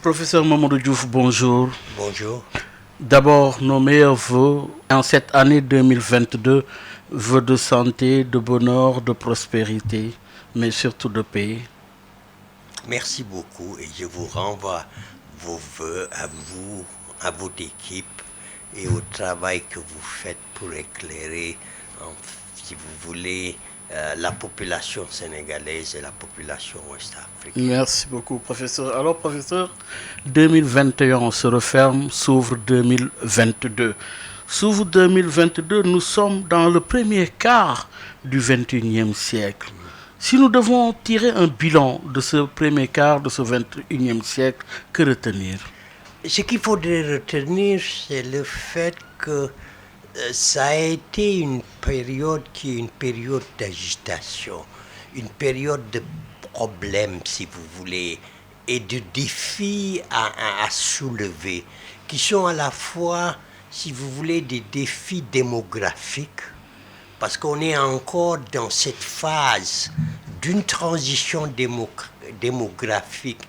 Professeur Mamadou Diouf, bonjour. Bonjour. D'abord, nos meilleurs vœux en cette année 2022, vœux de santé, de bonheur, de prospérité, mais surtout de paix. Merci beaucoup et je vous renvoie vos vœux à vous, à votre équipe et au travail que vous faites pour éclairer, si vous voulez, la population sénégalaise et la population ouest-africaine. Merci beaucoup, professeur. Alors, professeur, 2021 se referme, s'ouvre 2022. S'ouvre 2022, nous sommes dans le premier quart du 21e siècle. Si nous devons tirer un bilan de ce premier quart de ce 21e siècle, que retenir? Ce qu'il faudrait retenir, c'est le fait que ça a été une période qui est une période d'agitation, une période de problèmes, si vous voulez, et de défis à soulever, qui sont à la fois, si vous voulez, des défis démographiques, parce qu'on est encore dans cette phase d'une transition démographique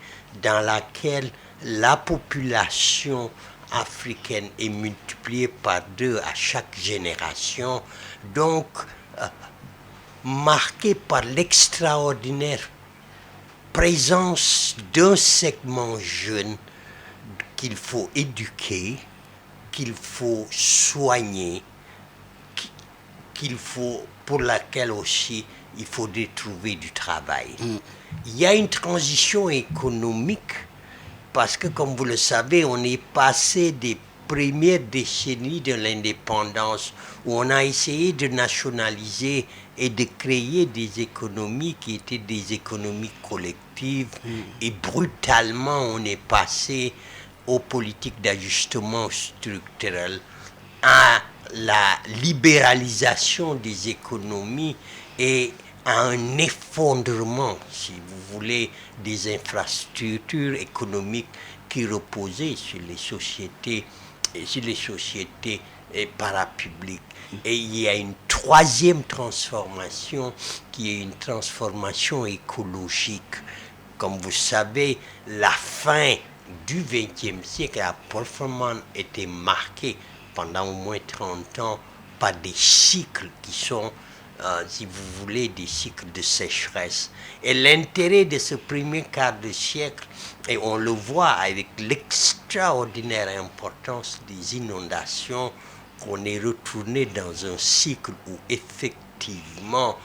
dans laquelle la population africaine est multipliée par 2 à chaque génération, donc marquée par l'extraordinaire présence d'un segment jeune qu'il faut éduquer, qu'il faut soigner, pour laquelle aussi il faudrait trouver du travail. Il y a une transition économique parce que, comme vous le savez, on est passé des premières décennies de l'indépendance où on a essayé de nationaliser et de créer des économies qui étaient des économies collectives et brutalement on est passé aux politiques d'ajustement structurel, à la libéralisation des économies et à un effondrement, si vous voulez, des infrastructures économiques qui reposaient sur les sociétés parapubliques. Et il y a une troisième transformation qui est une transformation écologique. Comme vous savez, la fin du XXe siècle a profondément été marquée pendant au moins 30 ans par des cycles qui sont, si vous voulez, des cycles de sécheresse. Et l'intérêt de ce premier quart de siècle, et on le voit avec l'extraordinaire importance des inondations, qu'on est retourné dans un cycle où effectivement,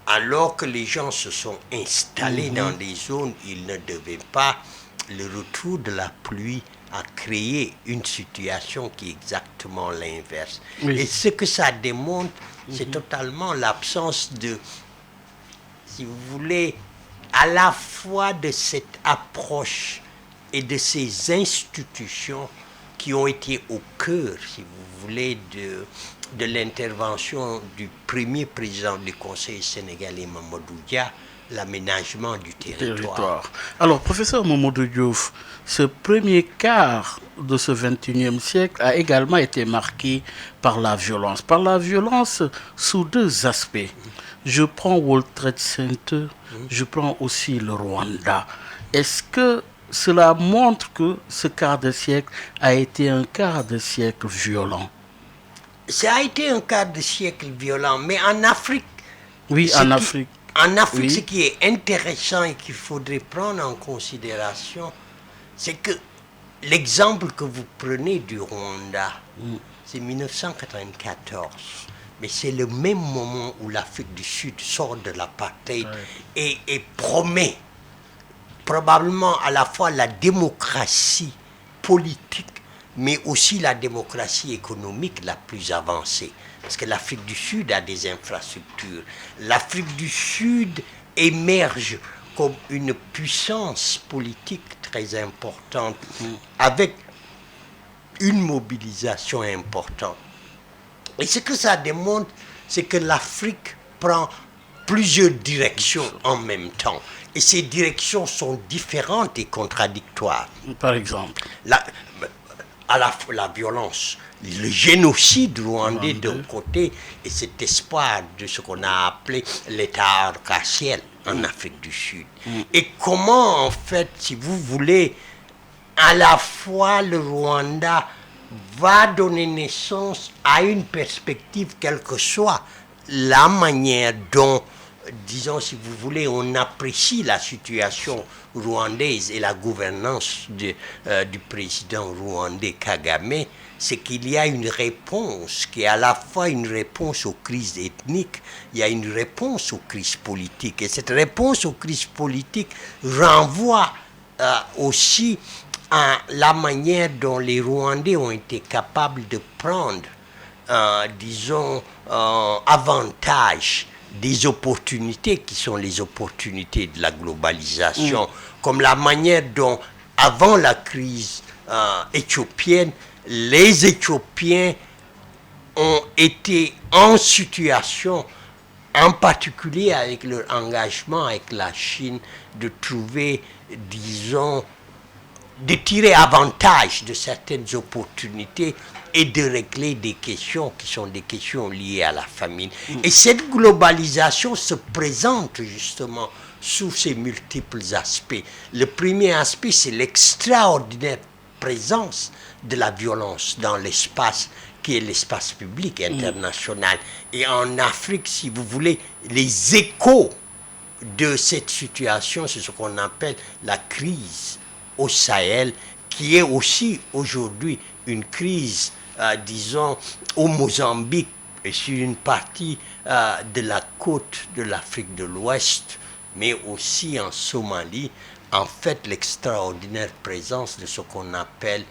alors que les gens se sont installés dans des zones où ils ne devaient pas, le retour de la pluie a créé une situation qui est exactement l'inverse. Oui. Et ce que ça démontre, c'est totalement l'absence de, si vous voulez, à la fois de cette approche et de ces institutions qui ont été au cœur, si vous voulez, de l'intervention du premier président du Conseil sénégalais, Mamadou Dia, l'aménagement du territoire. Alors, professeur Mamadou Diouf, ce premier quart de ce 21e siècle a également été marqué par la violence. Par la violence sous 2 aspects. Je prends World Trade Center, je prends aussi le Rwanda. Est-ce que cela montre que ce quart de siècle a été un quart de siècle violent? Ça a été un quart de siècle violent, mais en Afrique... Oui, en Afrique. En Afrique, ce qui est intéressant et qu'il faudrait prendre en considération, c'est que l'exemple que vous prenez du Rwanda, c'est 1994. Mais c'est le même moment où l'Afrique du Sud sort de l'apartheid et promet probablement à la fois la démocratie politique, mais aussi la démocratie économique la plus avancée. Parce que l'Afrique du Sud a des infrastructures. L'Afrique du Sud émerge comme une puissance politique très importante, avec une mobilisation importante. Et ce que ça démontre, c'est que l'Afrique prend plusieurs directions en même temps. Et ces directions sont différentes et contradictoires. Par exemple la violence, le génocide rwandais d'un côté et cet espoir de ce qu'on a appelé l'État arc-en-ciel en Afrique du Sud. Et comment, en fait, si vous voulez, à la fois le Rwanda va donner naissance à une perspective, quelle que soit la manière dont, disons si vous voulez, on apprécie la situation rwandaise et la gouvernance du président rwandais Kagame, c'est qu'il y a une réponse qui est à la fois une réponse aux crises ethniques, il y a une réponse aux crises politiques. Et cette réponse aux crises politiques renvoie aussi à la manière dont les Rwandais ont été capables de prendre, disons, avantage des opportunités qui sont les opportunités de la globalisation, comme la manière dont, avant la crise éthiopienne, les Éthiopiens ont été en situation, en particulier avec leur engagement avec la Chine, de trouver, disons, de tirer avantage de certaines opportunités et de régler des questions qui sont des questions liées à la famine. Et cette globalisation se présente justement sous ces multiples aspects. Le premier aspect, c'est l'extraordinaire présence de la violence dans l'espace qui est l'espace public international. Et en Afrique, si vous voulez, les échos de cette situation, c'est ce qu'on appelle la crise au Sahel, qui est aussi aujourd'hui une crise, disons, au Mozambique et sur une partie de la côte de l'Afrique de l'Ouest, mais aussi en Somalie, en fait l'extraordinaire présence de ce qu'on appelle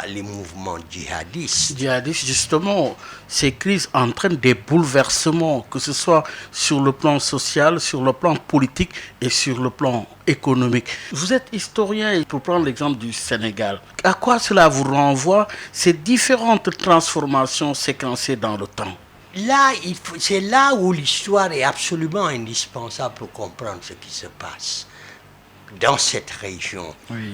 les mouvements djihadistes. Djihadistes, justement, ces crises entraînent des bouleversements, que ce soit sur le plan social, sur le plan politique et sur le plan économique. Vous êtes historien, pour prendre l'exemple du Sénégal. À quoi cela vous renvoie, ces différentes transformations séquencées dans le temps? Là, c'est là où l'histoire est absolument indispensable pour comprendre ce qui se passe dans cette région. Oui.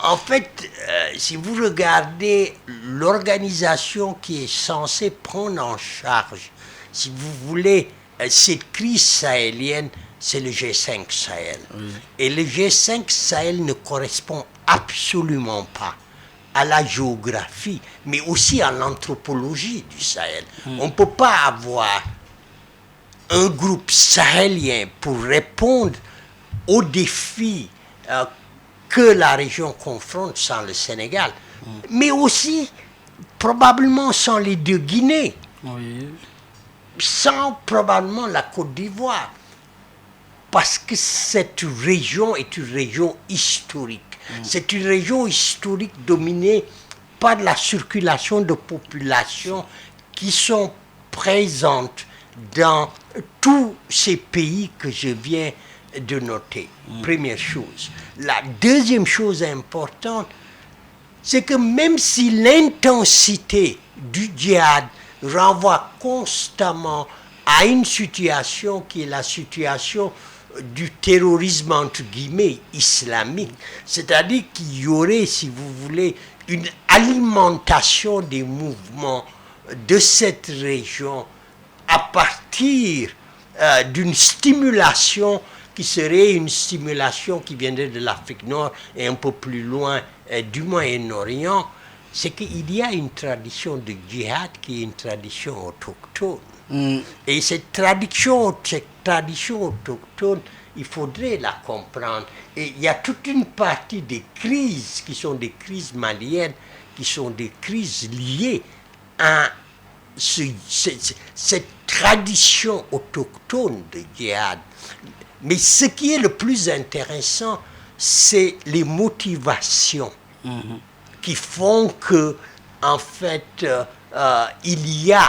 En fait, si vous regardez l'organisation qui est censée prendre en charge, si vous voulez, cette crise sahélienne, c'est le G5 Sahel. Oui. Et le G5 Sahel ne correspond absolument pas à la géographie, mais aussi à l'anthropologie du Sahel. On ne peut pas avoir un groupe sahélien pour répondre aux défis que la région confronte sans le Sénégal, mais aussi probablement sans les deux Guinées, sans probablement la Côte d'Ivoire, parce que cette région est une région historique. C'est une région historique dominée par la circulation de populations qui sont présentes dans tous ces pays que je viens de noter. Première chose. La deuxième chose importante, c'est que même si l'intensité du djihad renvoie constamment à une situation qui est la situation du terrorisme entre guillemets islamique, c'est-à-dire qu'il y aurait, si vous voulez, une alimentation des mouvements de cette région à partir d'une stimulation qui serait une stimulation qui viendrait de l'Afrique Nord et un peu plus loin du Moyen-Orient, c'est qu'il y a une tradition de djihad qui est une tradition autochtone. Et cette tradition autochtone, il faudrait la comprendre. Et il y a toute une partie des crises qui sont des crises maliennes, qui sont des crises liées à cette tradition autochtone de djihad. Mais ce qui est le plus intéressant, c'est les motivations qui font que, en fait, il y a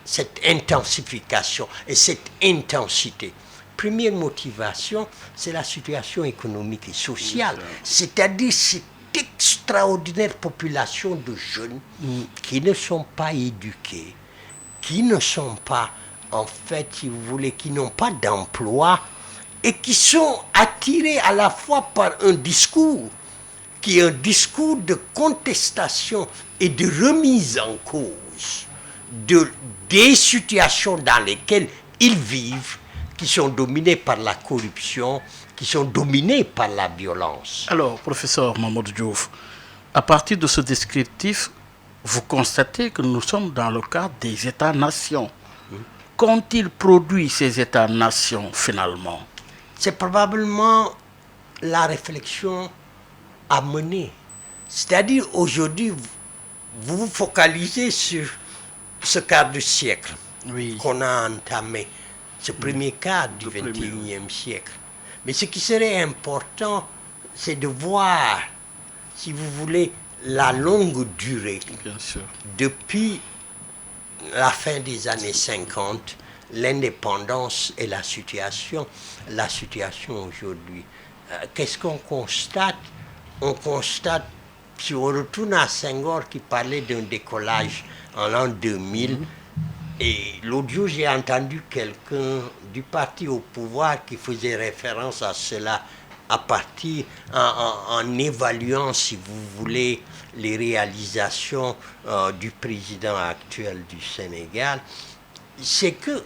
cette intensification et cette intensité. Première motivation, c'est la situation économique et sociale, c'est-à-dire cette extraordinaire population de jeunes qui ne sont pas éduqués, qui ne sont pas, en fait, si vous voulez, qui n'ont pas d'emploi et qui sont attirés à la fois par un discours qui est un discours de contestation et de remise en cause des situations dans lesquelles ils vivent, qui sont dominées par la corruption, qui qui sont dominés par la violence. Alors, professeur Mamadou Diouf, à partir de ce descriptif, vous constatez que nous sommes dans le cadre des États-nations. Qu'ont-ils produit ces États-nations finalement? C'est probablement la réflexion à mener. C'est-à-dire aujourd'hui, vous vous focalisez sur ce quart de siècle qu'on a entamé, ce premier quart du XXIe siècle. Mais ce qui serait important, c'est de voir, si vous voulez, la longue durée. Bien sûr. Depuis la fin des années 50, l'indépendance et la situation aujourd'hui. Qu'est-ce qu'on constate? On constate, si on retourne à Senghor qui parlait d'un décollage en l'an 2000, et l'autre jour j'ai entendu quelqu'un du parti au pouvoir qui faisait référence à cela à partir, en évaluant, si vous voulez, les réalisations du président actuel du Sénégal, c'est que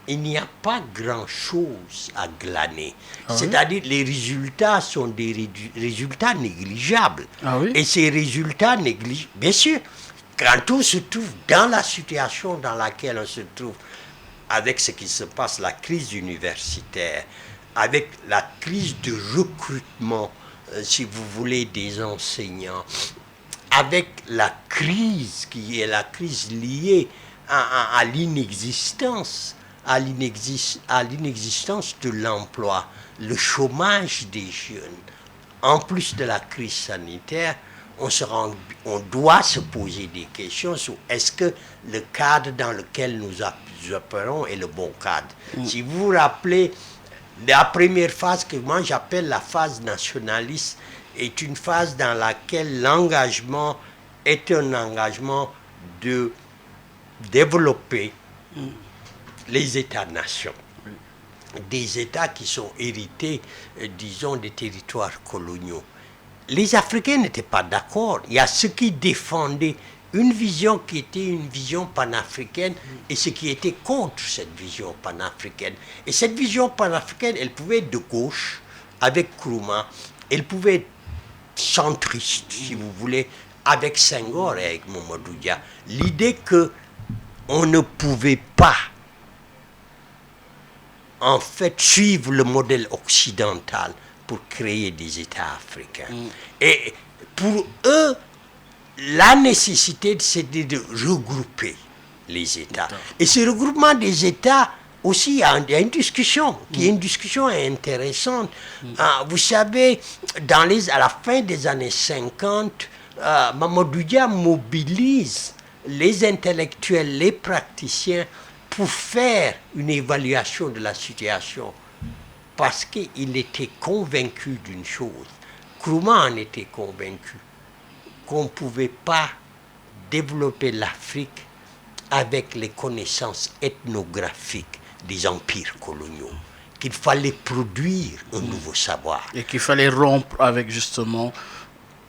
il n'y a pas grand-chose à glaner. C'est-à-dire les résultats sont des résultats négligeables. Et ces résultats négligeables, bien sûr, quand on se trouve dans la situation dans laquelle on se trouve, avec ce qui se passe, la crise universitaire, avec la crise de recrutement, si vous voulez, des enseignants, avec la crise qui est la crise liée à l'inexistence, à l'inexistence de l'emploi, le chômage des jeunes, en plus de la crise sanitaire, on doit se poser des questions sur est-ce que le cadre dans lequel nous opérons est le bon cadre. Si vous vous rappelez, la première phase que moi j'appelle la phase nationaliste est une phase dans laquelle l'engagement est un engagement de développer les États-nations. Des États qui sont hérités, disons, des territoires coloniaux. Les Africains n'étaient pas d'accord. Il y a ceux qui défendaient une vision qui était une vision panafricaine et ceux qui étaient contre cette vision panafricaine. Et cette vision panafricaine, elle pouvait être de gauche, avec Nkrumah, elle pouvait être centriste, si vous voulez, avec Senghor et avec Mamadou Dia. L'idée qu'on ne pouvait pas en fait suivre le modèle occidental pour créer des États africains. Et pour eux, la nécessité, c'était de regrouper les États. Et ce regroupement des États, aussi, il y a une discussion, qui est une discussion intéressante. Vous savez, à la fin des années 50, Mamadou Dia mobilise les intellectuels, les praticiens, pour faire une évaluation de la situation. Parce qu'il était convaincu d'une chose, Nkrumah en était convaincu, qu'on ne pouvait pas développer l'Afrique avec les connaissances ethnographiques des empires coloniaux, qu'il fallait produire un nouveau savoir. Et qu'il fallait rompre avec justement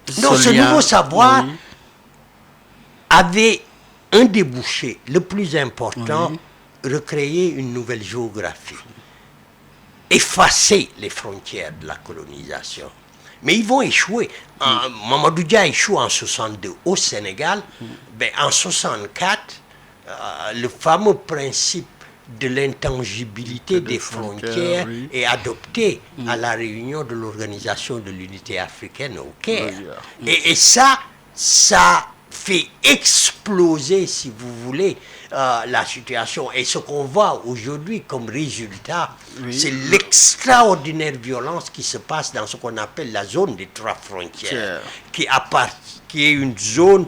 ce nouveau savoir avait un débouché, le plus important, recréer une nouvelle géographie, effacer les frontières de la colonisation. Mais ils vont échouer. Mamadou Dia échoue en 62 au Sénégal. En 64, le fameux principe de l'intangibilité des frontières est adopté à la réunion de l'Organisation de l'Unité africaine au Caire. Et ça fait exploser, si vous voulez, la situation. Et ce qu'on voit aujourd'hui comme résultat, c'est l'extraordinaire violence qui se passe dans ce qu'on appelle la zone des trois frontières, qui est une zone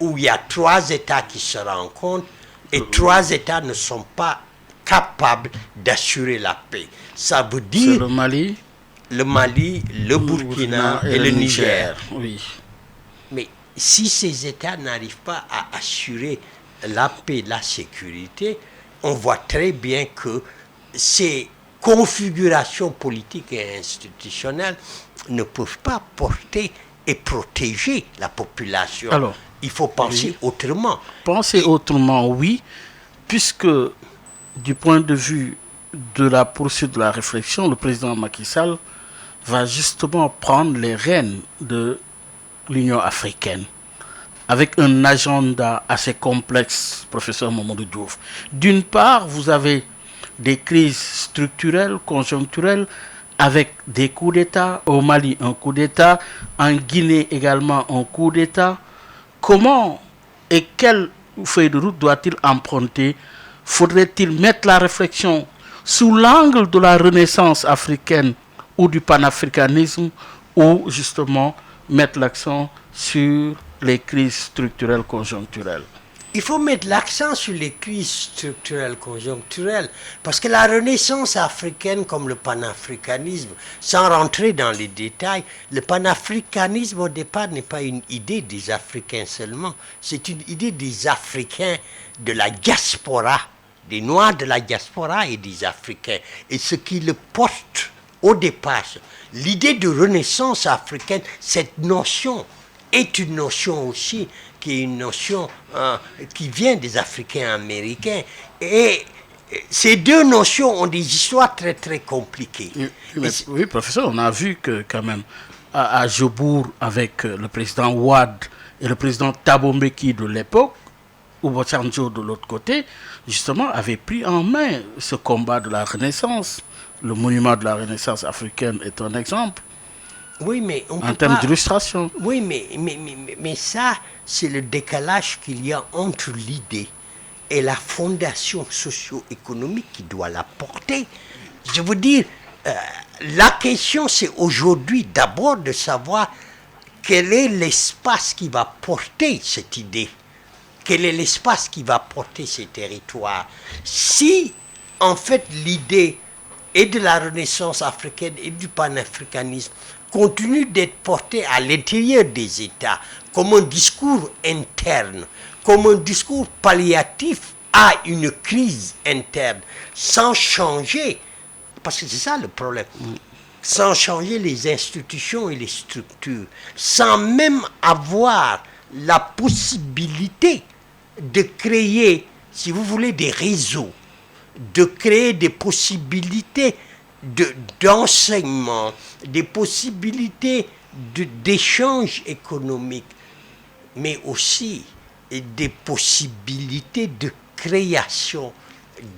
où il y a trois États qui se rencontrent et trois États ne sont pas capables d'assurer la paix. Ça veut dire... C'est le Mali, le Burkina et le Niger. Oui. Mais si ces États n'arrivent pas à assurer la paix, la sécurité, on voit très bien que ces configurations politiques et institutionnelles ne peuvent pas porter et protéger la population. Alors, il faut penser autrement. Penser autrement, oui, puisque du point de vue de la poursuite de la réflexion, le président Macky Sall va justement prendre les rênes de l'Union africaine avec un agenda assez complexe, professeur Mamadou Diouf. D'une part, vous avez des crises structurelles, conjoncturelles, avec des coups d'État. Au Mali, un coup d'État. En Guinée également, un coup d'État. Comment et quelle feuille de route doit-il emprunter? Faudrait-il mettre la réflexion sous l'angle de la renaissance africaine ou du panafricanisme, ou justement mettre l'accent sur les crises structurelles conjoncturelles? Il faut mettre l'accent sur les crises structurelles conjoncturelles, parce que la renaissance africaine comme le panafricanisme, sans rentrer dans les détails, le panafricanisme au départ n'est pas une idée des Africains seulement, c'est une idée des Africains, de la diaspora, des Noirs de la diaspora et des Africains. Et ce qui le porte au départ, l'idée de renaissance africaine, cette notion est une notion aussi qui est une notion qui vient des Africains américains. Et ces deux notions ont des histoires très très compliquées. Oui, professeur, on a vu que quand même à Jobour, avec le président Ouad et le président Thabo Mbeki de l'époque, Obasanjo de l'autre côté, justement, avait pris en main ce combat de la Renaissance. Le monument de la Renaissance africaine est un exemple. Oui, mais on en termes d'illustration. Oui, mais ça, c'est le décalage qu'il y a entre l'idée et la fondation socio-économique qui doit la porter. Je veux dire, la question, c'est aujourd'hui d'abord de savoir quel est l'espace qui va porter cette idée. Quel est l'espace qui va porter ces territoires. Si, en fait, l'idée et de la Renaissance africaine et du panafricanisme continue d'être porté à l'intérieur des États comme un discours interne, comme un discours palliatif à une crise interne, sans changer, parce que c'est ça le problème, sans changer les institutions et les structures, sans même avoir la possibilité de créer, si vous voulez, des réseaux, de créer des possibilités d'enseignement, des possibilités d'échange économique, mais aussi des possibilités de création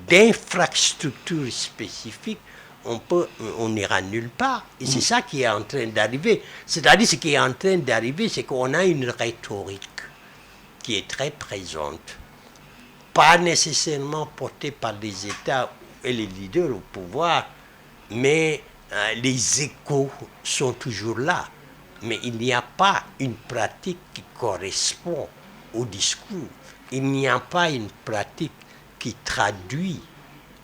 d'infrastructures spécifiques, on n'ira nulle part. Et c'est ça qui est en train d'arriver. C'est-à-dire, ce qui est en train d'arriver, c'est qu'on a une rhétorique qui est très présente, pas nécessairement portée par les États et les leaders au pouvoir, mais les échos sont toujours là. Mais il n'y a pas une pratique qui correspond au discours. Il n'y a pas une pratique qui traduit,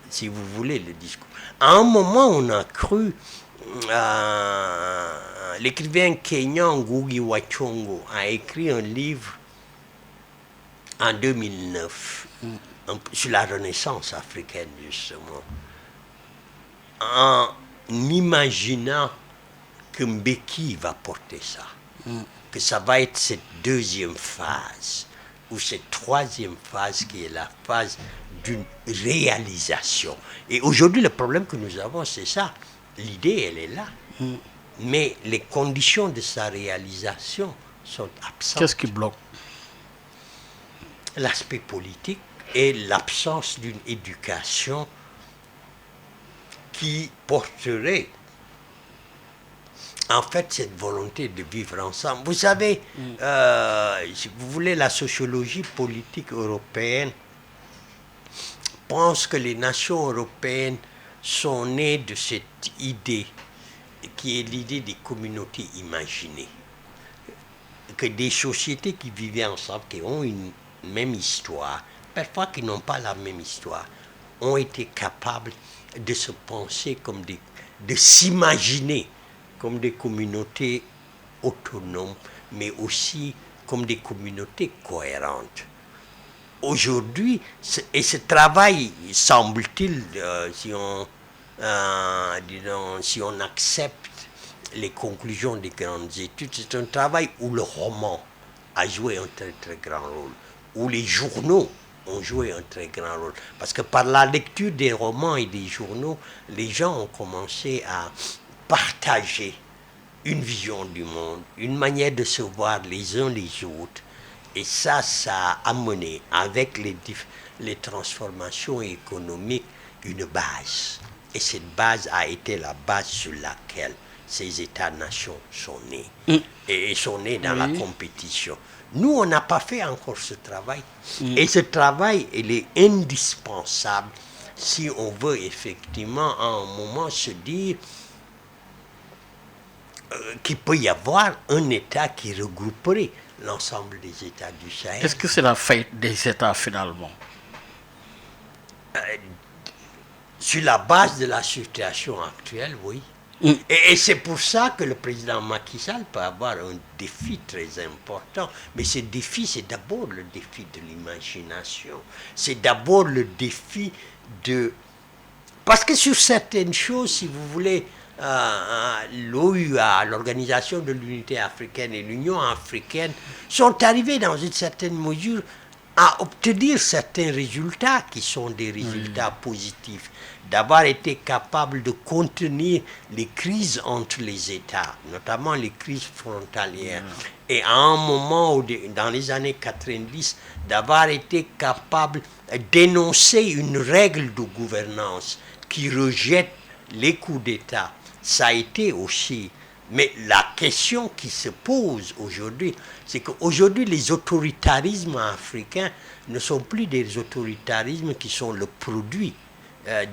si vous voulez, le discours. À un moment, on a cru, l'écrivain kenyan Ngugi wa Thiong'o a écrit un livre en 2009 sur la Renaissance africaine, justement, en imaginant que Mbeki va porter ça, que ça va être cette deuxième phase, ou cette troisième phase qui est la phase d'une réalisation. Et aujourd'hui, le problème que nous avons, c'est ça. L'idée, elle est là, mais les conditions de sa réalisation sont absentes. Qu'est-ce qui bloque? L'aspect politique et l'absence d'une éducation qui porterait en fait cette volonté de vivre ensemble. Vous savez, si vous voulez, la sociologie politique européenne pense que les nations européennes sont nées de cette idée qui est l'idée des communautés imaginées. Que des sociétés qui vivaient ensemble, qui ont une même histoire, parfois qui n'ont pas la même histoire, ont été capables de se penser comme de s'imaginer comme des communautés autonomes, mais aussi comme des communautés cohérentes. Aujourd'hui, et ce travail, semble-t-il, si on accepte les conclusions des grandes études, c'est un travail où le roman a joué un très très grand rôle, où les journaux ont joué un très grand rôle. Parce que par la lecture des romans et des journaux, les gens ont commencé à partager une vision du monde, une manière de se voir les uns les autres. Et ça a amené, avec les transformations économiques, une base. Et cette base a été la base sur laquelle ces États-nations sont nés. Et sont nés dans la compétition. Nous, on n'a pas fait encore ce travail. Et ce travail, il est indispensable si on veut effectivement, à un moment, se dire qu'il peut y avoir un État qui regrouperait l'ensemble des États du Sahel. Est-ce que c'est la faillite des États finalement? Sur la base de la situation actuelle, oui. Et c'est pour ça que le président Macky Sall peut avoir un défi très important. Mais ce défi, c'est d'abord le défi de l'imagination. C'est d'abord le défi de... Parce que sur certaines choses, si vous voulez, l'OUA, l'Organisation de l'Unité africaine et l'Union africaine sont arrivés dans une certaine mesure à obtenir certains résultats qui sont des résultats positifs, d'avoir été capable de contenir les crises entre les États, notamment les crises frontalières, et à un moment, dans les années 90, d'avoir été capable d'énoncer une règle de gouvernance qui rejette les coups d'État. Ça a été aussi... Mais la question qui se pose aujourd'hui, c'est qu'aujourd'hui, les autoritarismes africains ne sont plus des autoritarismes qui sont le produit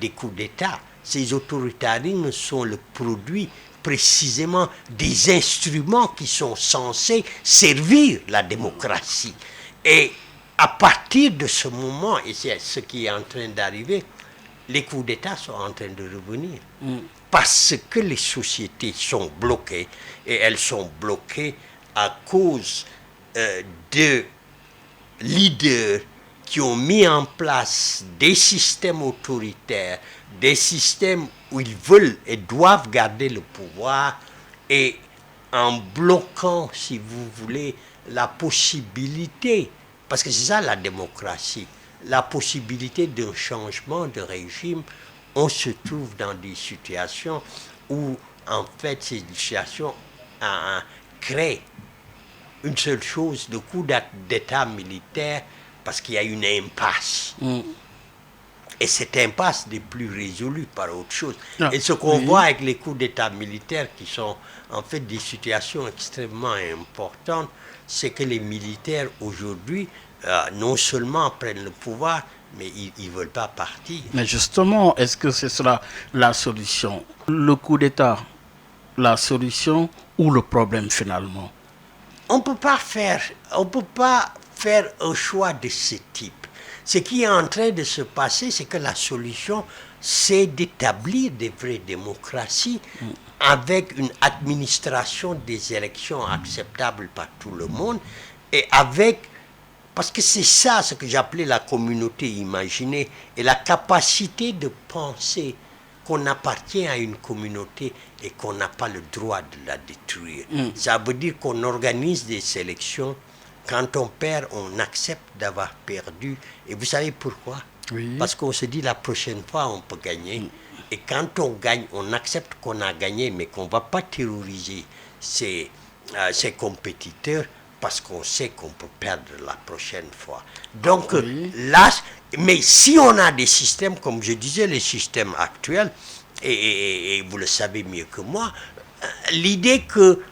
des coups d'État. Ces autoritarismes sont le produit précisément des instruments qui sont censés servir la démocratie. Et à partir de ce moment, et c'est ce qui est en train d'arriver, les coups d'État sont en train de revenir. Parce que les sociétés sont bloquées, et elles sont bloquées à cause de leaders qui ont mis en place des systèmes autoritaires, des systèmes où ils veulent et doivent garder le pouvoir, et en bloquant, si vous voulez, la possibilité, parce que c'est ça la démocratie, la possibilité d'un changement de régime. On se trouve dans des situations où, en fait, ces situations créent une seule chose, le coup d'État militaire, parce qu'il y a une impasse. Et cette impasse n'est plus résolue par autre chose. Et ce qu'on voit avec les coups d'État militaires, qui sont en fait des situations extrêmement importantes, c'est que les militaires aujourd'hui, non seulement prennent le pouvoir, mais ils ne veulent pas partir. Mais justement, est-ce que c'est cela la solution? Le coup d'État, la solution ou le problème finalement? On ne peut pas faire un choix de ce type. Ce qui est en train de se passer, c'est que la solution, c'est d'établir des vraies démocraties avec une administration des élections acceptable par tout le monde et avec... Parce que c'est ça ce que j'appelais la communauté imaginée et la capacité de penser qu'on appartient à une communauté et qu'on n'a pas le droit de la détruire. Ça veut dire qu'on organise des sélections. Quand on perd, on accepte d'avoir perdu. Et vous savez pourquoi? Parce qu'on se dit la prochaine fois, on peut gagner. Et quand on gagne, on accepte qu'on a gagné, mais qu'on ne va pas terroriser ses compétiteurs, parce qu'on sait qu'on peut perdre la prochaine fois. Donc là, mais si on a des systèmes, comme je disais, les systèmes actuels, et vous le savez mieux que moi, l'idée que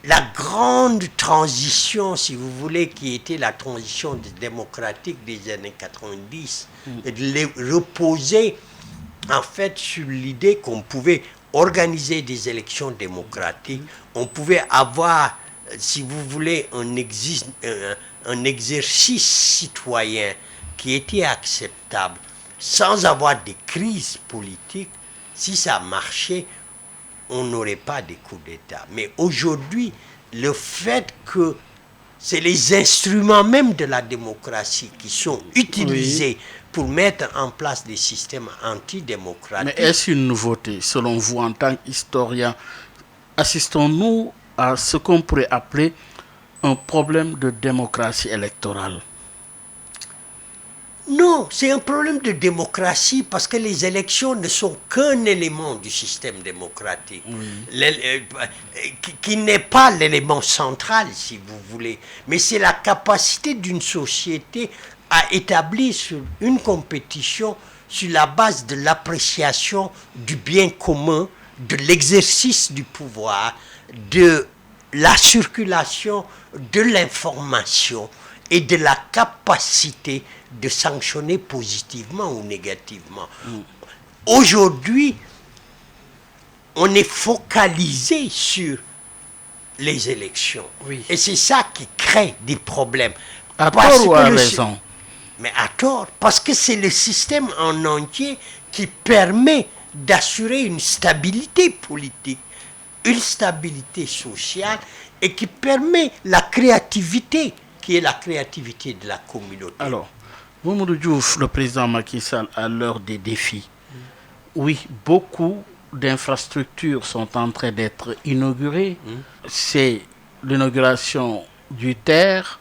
la grande transition, si vous voulez, qui était la transition démocratique des années 90, et de reposer en fait sur l'idée qu'on pouvait organiser des élections démocratiques, on pouvait avoir, si vous voulez, un exercice citoyen qui était acceptable, sans avoir des crises politiques. Si ça marchait, on n'aurait pas de coup d'État. Mais aujourd'hui, le fait que c'est les instruments même de la démocratie qui sont utilisés pour mettre en place des systèmes antidémocratiques. Mais est-ce une nouveauté, selon vous, en tant qu'historien? Assistons-nous à ce qu'on pourrait appeler un problème de démocratie électorale? Non, c'est un problème de démocratie parce que les élections ne sont qu'un élément du système démocratique, qui n'est pas l'élément central, si vous voulez, mais c'est la capacité d'une société à établir sur une compétition sur la base de l'appréciation du bien commun, de l'exercice du pouvoir, de la circulation de l'information et de la capacité de sanctionner positivement ou négativement. Aujourd'hui, on est focalisé sur les élections. Oui. Et c'est ça qui crée des problèmes. À Parce tort ou que à le- raison? Mais à tort, parce que c'est le système en entier qui permet d'assurer une stabilité politique, une stabilité sociale et qui permet la créativité, qui est la créativité de la communauté. Alors, Mamadou Diouf, le président Macky Sall, à l'heure des défis, oui, beaucoup d'infrastructures sont en train d'être inaugurées. C'est l'inauguration du TER,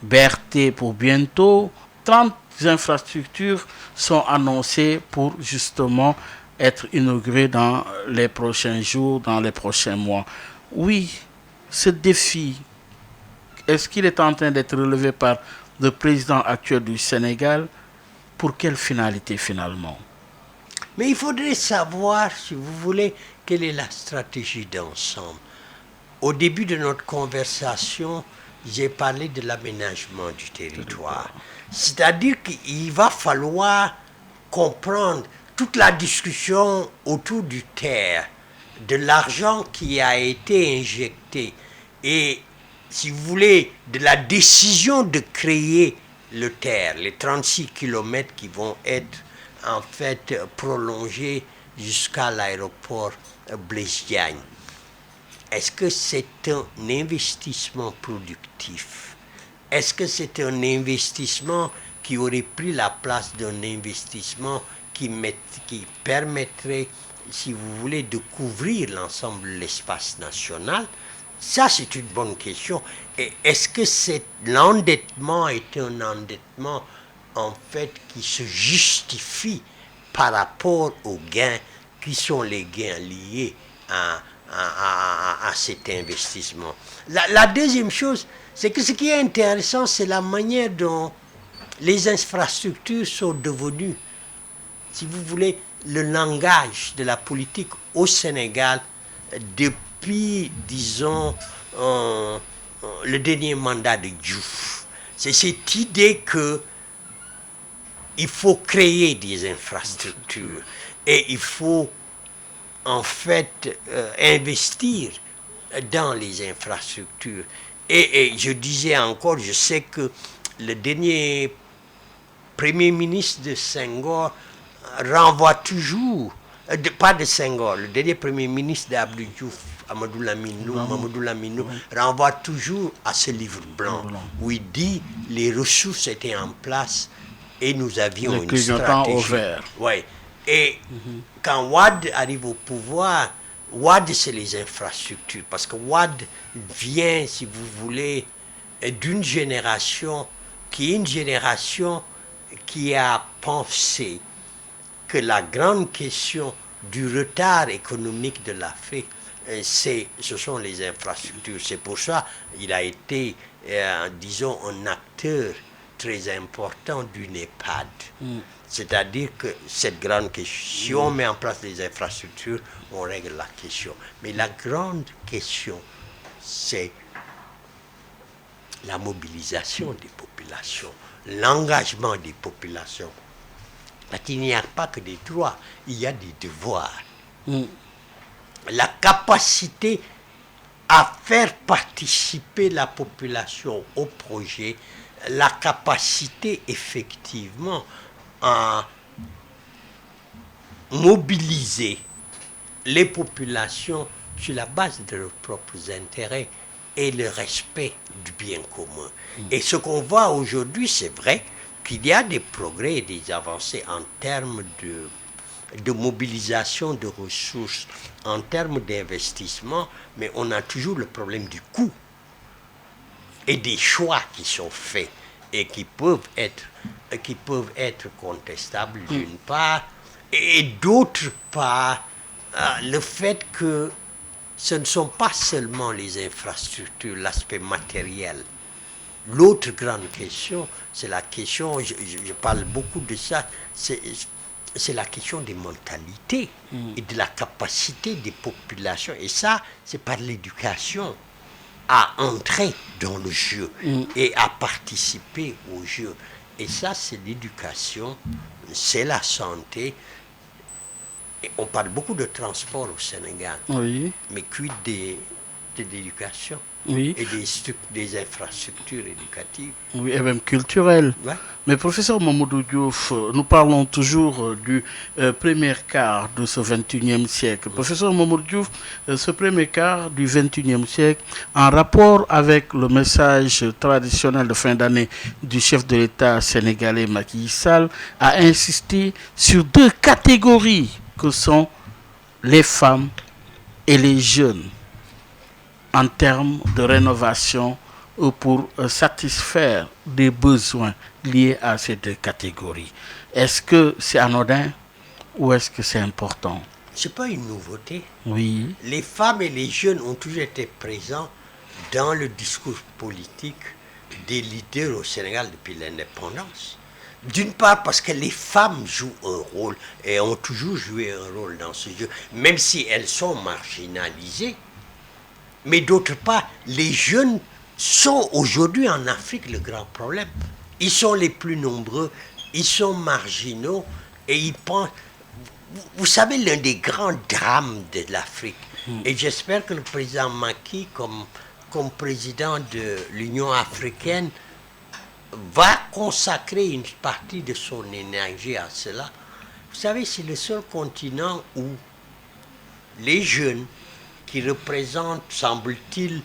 BRT pour bientôt. 30 infrastructures sont annoncées pour justement être inaugurées dans les prochains jours, dans les prochains mois. Oui, ce défi, est-ce qu'il est en train d'être relevé par le président actuel du Sénégal? Pour quelle finalité finalement? Mais il faudrait savoir, si vous voulez, quelle est la stratégie d'ensemble. Au début de notre conversation, j'ai parlé de l'aménagement du territoire. C'est-à-dire qu'il va falloir comprendre toute la discussion autour du terre, de l'argent qui a été injecté et, si vous voulez, de la décision de créer le terre, les 36 kilomètres qui vont être en fait prolongés jusqu'à l'aéroport Blaise Diagne. Est-ce que c'est un investissement productif? Est-ce que c'est un investissement qui aurait pris la place d'un investissement qui permettrait, si vous voulez, de couvrir l'ensemble de l'espace national? Ça, c'est une bonne question. Et est-ce que l'endettement est un endettement, en fait, qui se justifie par rapport aux gains qui sont les gains liés à cet investissement? La deuxième chose, c'est que ce qui est intéressant, c'est la manière dont les infrastructures sont devenues, si vous voulez, le langage de la politique au Sénégal depuis, disons, le dernier mandat de Diouf. C'est cette idée que il faut créer des infrastructures et il faut en fait investir dans les infrastructures. Et je disais encore, je sais que le dernier Premier ministre de Senghor renvoie toujours, pas de Senghor, le dernier Premier ministre d'Abdou Diouf, Mamadou Lamine, renvoie toujours à ce livre blanc où il dit les ressources étaient en place et nous avions une stratégie. Ouais. Et quand Wade arrive au pouvoir, Wade c'est les infrastructures, parce que Wade vient, si vous voulez, d'une génération qui est une génération qui a pensé que la grande question du retard économique de l'Afrique, ce sont les infrastructures. C'est pour ça qu'il a été, disons, un acteur très important du NEPAD. C'est-à-dire que cette grande question, si on met en place des infrastructures, on règle la question. Mais la grande question, c'est la mobilisation des populations, l'engagement des populations. Parce qu'il n'y a pas que des droits, il y a des devoirs. La capacité à faire participer la population au projet, la capacité effectivement à mobiliser les populations sur la base de leurs propres intérêts et le respect du bien commun. Et ce qu'on voit aujourd'hui, c'est vrai qu'il y a des progrès et des avancées en termes de mobilisation de ressources, en termes d'investissement, mais on a toujours le problème du coût et des choix qui sont faits. et qui peuvent être contestables d'une part, et d'autre part, le fait que ce ne sont pas seulement les infrastructures, l'aspect matériel. L'autre grande question, c'est la question, je parle beaucoup de ça, c'est la question des mentalités et de la capacité des populations. Et ça, c'est par l'éducation à entrer dans le jeu et à participer au jeu. Et ça, c'est l'éducation, c'est la santé. Et on parle beaucoup de transport au Sénégal, Oui, mais quid de l'éducation oui, et des infrastructures éducatives. oui, et même culturel. Ouais. Mais professeur Mamoudou Diouf, nous parlons toujours du premier quart de ce 21e siècle. Professeur Mamoudou Diouf, ce premier quart du 21e siècle, en rapport avec le message traditionnel de fin d'année du chef de l'État sénégalais Macky Sall, a insisté sur deux catégories que sont les femmes et les jeunes en termes de rénovation pour satisfaire des besoins liés à ces deux catégories. Est-ce que c'est anodin ou est-ce que c'est important? Ce n'est pas une nouveauté. Oui, Les femmes et les jeunes ont toujours été présents dans le discours politique des leaders au Sénégal depuis l'indépendance. D'une part parce que les femmes jouent un rôle et ont toujours joué un rôle dans ce jeu, même si elles sont marginalisées. Mais d'autre part, les jeunes sont aujourd'hui en Afrique le grand problème. Ils sont les plus nombreux, ils sont marginaux et ils pensent... Vous savez, l'un des grands drames de l'Afrique, et j'espère que le président Macky, comme président de l'Union africaine, va consacrer une partie de son énergie à cela. Vous savez, c'est le seul continent où les jeunes qui représentent, semble-t-il,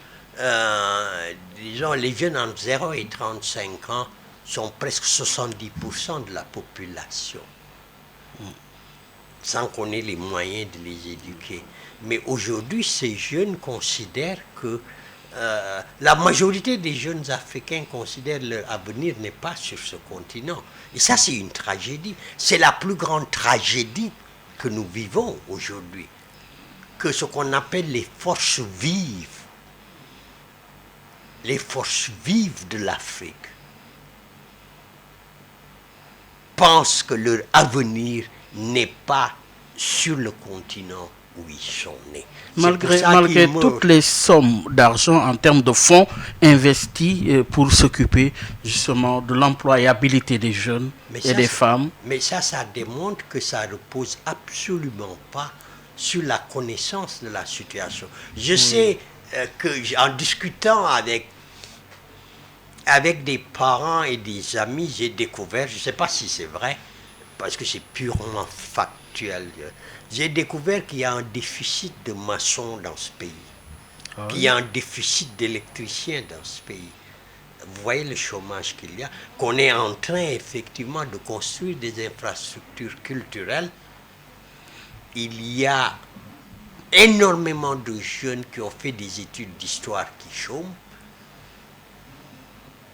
disons, les jeunes entre 0 et 35 ans sont presque 70% de la population, sans qu'on ait les moyens de les éduquer. Mais aujourd'hui, ces jeunes considèrent que la majorité des jeunes Africains considèrent que leur avenir n'est pas sur ce continent. Et ça, c'est une tragédie. C'est la plus grande tragédie que nous vivons aujourd'hui. Que ce qu'on appelle les forces vives de l'Afrique pensent que leur avenir n'est pas sur le continent où ils sont nés. malgré toutes les sommes d'argent en termes de fonds investis pour s'occuper justement de l'employabilité des jeunes et des femmes. Mais ça démontre que ça ne repose absolument pas sur la connaissance de la situation. Je sais qu'en discutant avec des parents et des amis, j'ai découvert, je ne sais pas si c'est vrai, parce que c'est purement factuel, j'ai découvert qu'il y a un déficit de maçons dans ce pays, qu'il y a un déficit d'électriciens dans ce pays. Vous voyez le chômage qu'il y a, qu'on est en train effectivement de construire des infrastructures culturelles. Il y a énormément de jeunes qui ont fait des études d'histoire qui chôment.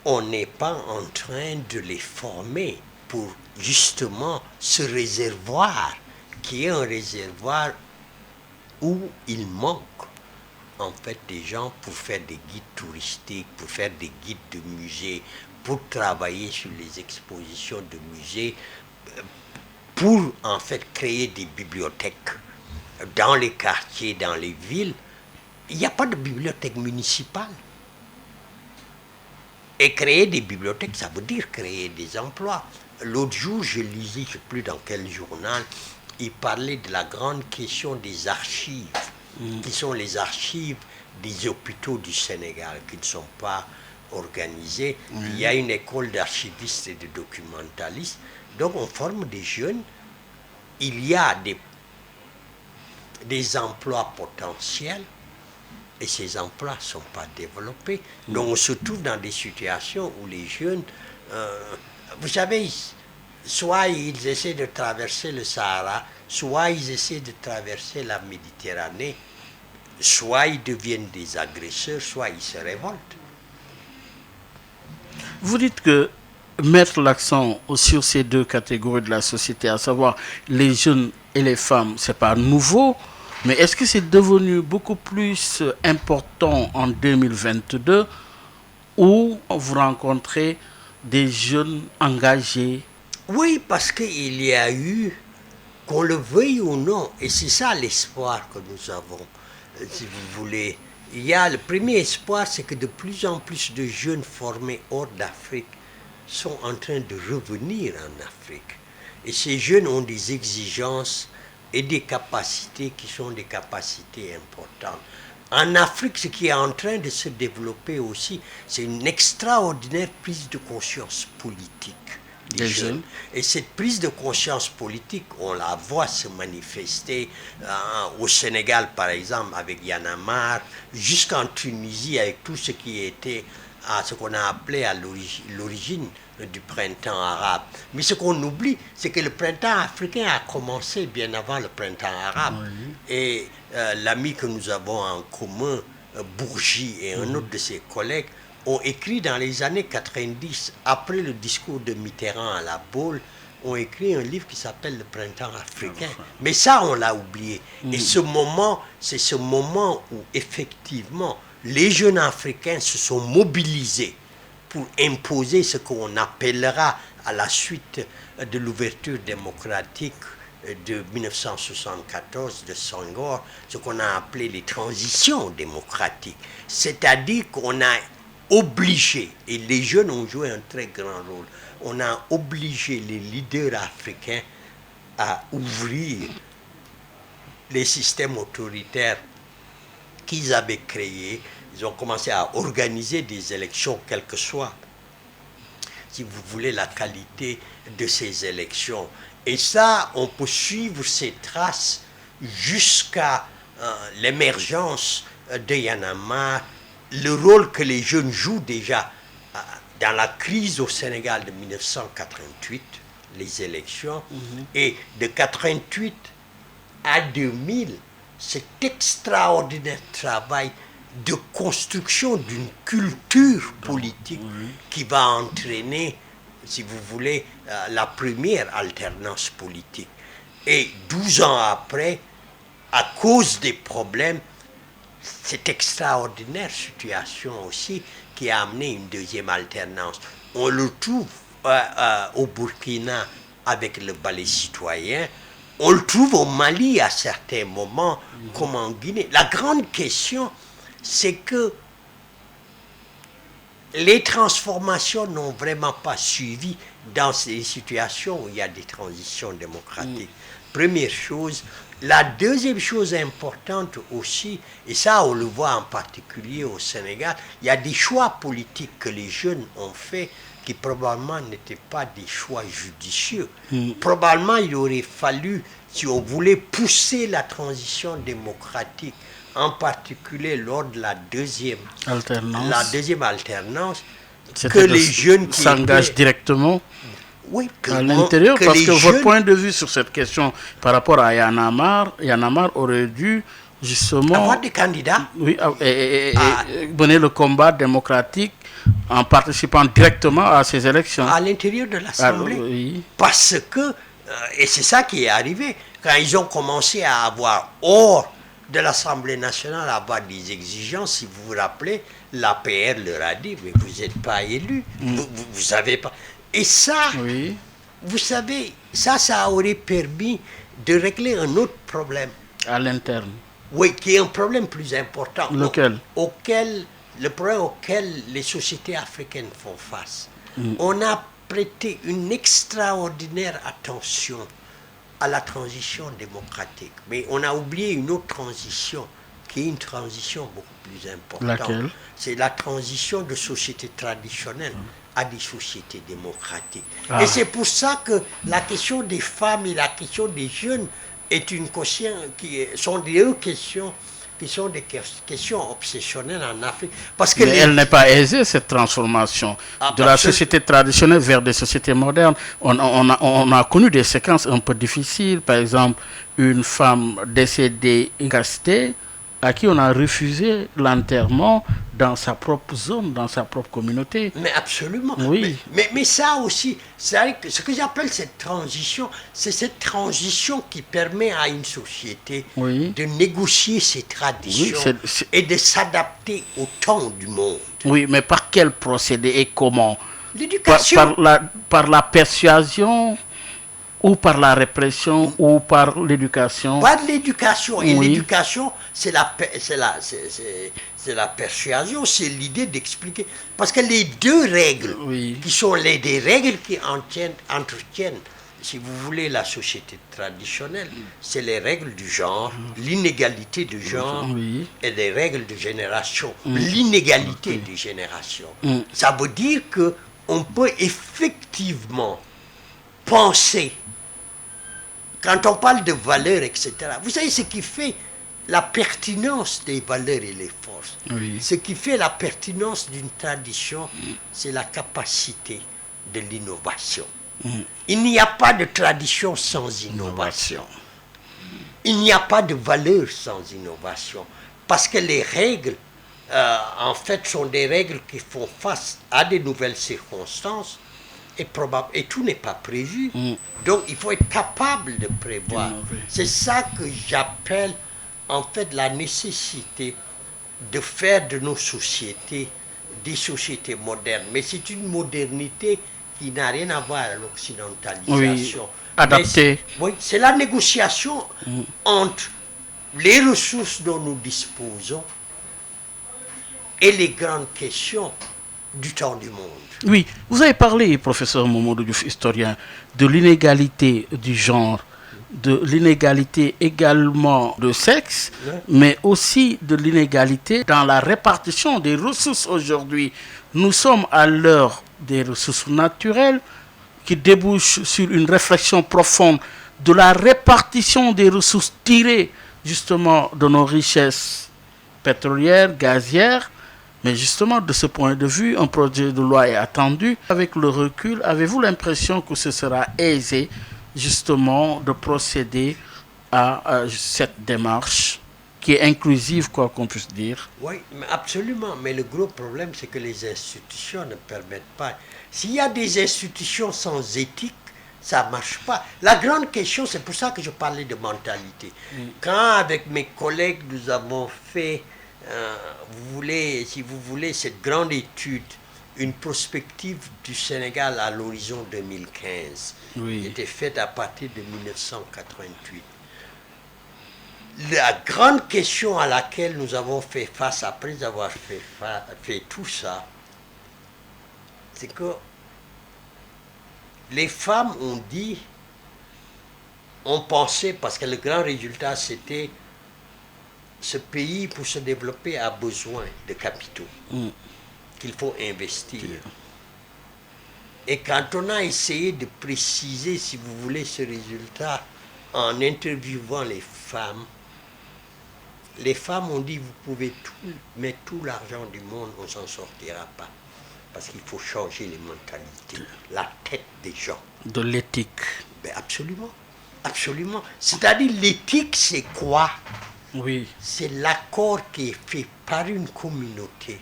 On n'est pas en train de les former pour justement ce réservoir qui est un réservoir où il manque en fait des gens pour faire des guides touristiques, pour faire des guides de musées, pour travailler sur les expositions de musées, pour en fait créer des bibliothèques dans les quartiers, dans les villes. Il n'y a pas de bibliothèque municipale. Et créer des bibliothèques, ça veut dire créer des emplois. L'autre jour, je lisais, je ne sais plus dans quel journal, il parlait de la grande question des archives, qui sont les archives des hôpitaux du Sénégal, qui ne sont pas organisées. Il y a une école d'archivistes et de documentalistes. Donc on forme des jeunes. Il y a des emplois potentiels. Et ces emplois ne sont pas développés. Donc on se trouve dans des situations où les jeunes, vous savez, soit ils essaient de traverser le Sahara, soit ils essaient de traverser la Méditerranée, soit ils deviennent des agresseurs, soit ils se révoltent. Vous dites que mettre l'accent sur ces deux catégories de la société, à savoir les jeunes et les femmes, c'est pas nouveau, mais est-ce que c'est devenu beaucoup plus important en 2022 où vous rencontrez des jeunes engagés? Oui, parce qu'il y a eu, qu'on le veuille ou non, et c'est ça l'espoir que nous avons, si vous voulez. Il y a le premier espoir, c'est que de plus en plus de jeunes formés hors d'Afrique sont en train de revenir en Afrique. Et ces jeunes ont des exigences et des capacités qui sont des capacités importantes. En Afrique, ce qui est en train de se développer aussi, c'est une extraordinaire prise de conscience politique des jeunes. Et cette prise de conscience politique, on la voit se manifester au Sénégal, par exemple, avec Y'en a marre, jusqu'en Tunisie, avec tout ce qui était à ce qu'on a appelé à l'origine du printemps arabe. Mais ce qu'on oublie, c'est que le printemps africain a commencé bien avant le printemps arabe. Oui. Et l'ami que nous avons en commun, Bourgi, et un autre de ses collègues, ont écrit dans les années 90, après le discours de Mitterrand à la Baule, ont écrit un livre qui s'appelle Le printemps africain. Mais ça, on l'a oublié. Et ce moment, c'est ce moment où, effectivement, les jeunes Africains se sont mobilisés pour imposer ce qu'on appellera, à la suite de l'ouverture démocratique de 1974 de Senghor, ce qu'on a appelé les transitions démocratiques. C'est-à-dire qu'on a obligé, et les jeunes ont joué un très grand rôle, on a obligé les leaders africains à ouvrir les systèmes autoritaires qu'ils avaient créés. Ils ont commencé à organiser des élections, quelle que soit, si vous voulez, la qualité de ces élections. Et ça, on peut suivre ces traces jusqu'à l'émergence de Y'en a marre, le rôle que les jeunes jouent déjà dans la crise au Sénégal de 1988, les élections, et de 88 à 2000, cet extraordinaire travail de construction d'une culture politique qui va entraîner, si vous voulez, la première alternance politique. Et 12 ans après, à cause des problèmes, cette extraordinaire situation aussi qui a amené une deuxième alternance. On le trouve au Burkina avec le ballet citoyen, on le trouve au Mali à certains moments, comme en Guinée. La grande question, c'est que les transformations n'ont vraiment pas suivi dans ces situations où il y a des transitions démocratiques. Première chose. La deuxième chose importante aussi, et ça on le voit en particulier au Sénégal, il y a des choix politiques que les jeunes ont faits qui probablement n'étaient pas des choix judicieux. Probablement il aurait fallu, si on voulait pousser la transition démocratique, en particulier lors de la deuxième alternance, que les jeunes qui s'engagent directement. Oui, à l'intérieur, parce que votre point de vue sur cette question par rapport à Y'en a marre aurait dû justement avoir des candidats, et mener le combat démocratique en participant directement à ces élections. À l'intérieur de l'Assemblée. Parce que, et c'est ça qui est arrivé, quand ils ont commencé à avoir, hors de l'Assemblée nationale, à avoir des exigences, si vous vous rappelez, l'APR leur a dit, mais vous n'êtes pas élu, vous savez pas. Et ça, vous savez, ça aurait permis de régler un autre problème. À l'interne. Oui, qui est un problème plus important. Lequel? Le problème auquel les sociétés africaines font face. On a prêté une extraordinaire attention à la transition démocratique. Mais on a oublié une autre transition, qui est une transition beaucoup plus importante. Laquelle? C'est la transition de sociétés traditionnelles à des sociétés démocratiques. Et c'est pour ça que la question des femmes et la question des jeunes est une question sont des questions qui sont des questions obsessionnelles en Afrique. Parce que elle n'est pas aisée, cette transformation de la société traditionnelle vers des sociétés modernes. On a connu des séquences un peu difficiles. Par exemple, une femme décédée, incastée, à qui on a refusé l'enterrement dans sa propre zone, dans sa propre communauté. Mais absolument. Oui. Mais ça aussi, ce que j'appelle cette transition, c'est cette transition qui permet à une société Oui. de négocier ses traditions c'est- et de s'adapter au temps du monde. Oui, mais par quel procédé et comment? L'éducation. Par la persuasion ou par la répression ou par l'éducation? Pas de l'éducation. Et Oui. l'éducation, c'est la persuasion, c'est l'idée d'expliquer. Parce que les deux règles, Oui. qui sont des règles qui entretiennent, si vous voulez, la société traditionnelle, c'est les règles du genre, l'inégalité de genre Oui. et les règles de génération. L'inégalité des générations. Mm. Ça veut dire que on peut effectivement penser. Quand on parle de valeurs, etc., vous savez ce qui fait la pertinence des valeurs et les forces. Oui. Ce qui fait la pertinence d'une tradition, c'est la capacité de l'innovation. Il n'y a pas de tradition sans innovation. Il n'y a pas de valeur sans innovation. Parce que les règles, en fait, sont des règles qui font face à de nouvelles circonstances et tout n'est pas prévu. Donc, il faut être capable de prévoir. C'est ça que j'appelle, en fait, la nécessité de faire de nos sociétés des sociétés modernes. Mais c'est une modernité qui n'a rien à voir avec l'occidentalisation. Oui, adaptée. Oui, c'est la négociation entre les ressources dont nous disposons et les grandes questions du temps du monde. Oui, vous avez parlé, professeur Momodou Diouf, historien, de l'inégalité du genre, de l'inégalité également de sexe, Ouais. mais aussi de l'inégalité dans la répartition des ressources aujourd'hui. Nous sommes à l'heure des ressources naturelles qui débouchent sur une réflexion profonde de la répartition des ressources tirées justement de nos richesses pétrolières, gazières. Mais justement, de ce point de vue, un projet de loi est attendu. Avec le recul, avez-vous l'impression que ce sera aisé, justement, de procéder à cette démarche qui est inclusive, quoi qu'on puisse dire? Oui, mais absolument. Mais le gros problème, c'est que les institutions ne permettent pas. S'il y a des institutions sans éthique, ça ne marche pas. La grande question, c'est pour ça que je parlais de mentalité. Quand, avec mes collègues, nous avons fait, si vous voulez, cette grande étude, une prospective du Sénégal à l'horizon 2015, Oui. qui était faite à partir de 1988. La grande question à laquelle nous avons fait face après avoir fait tout ça, c'est que les femmes ont dit, ont pensé, parce que le grand résultat c'était ce pays pour se développer a besoin de capitaux qu'il faut investir. Et quand on a essayé de préciser, si vous voulez, ce résultat en interviewant les femmes ont dit, vous pouvez mettre tout l'argent du monde, on ne s'en sortira pas. Parce qu'il faut changer les mentalités, la tête des gens. De l'éthique. Ben absolument, absolument. C'est-à-dire, l'éthique, c'est quoi? Oui. C'est l'accord qui est fait par une communauté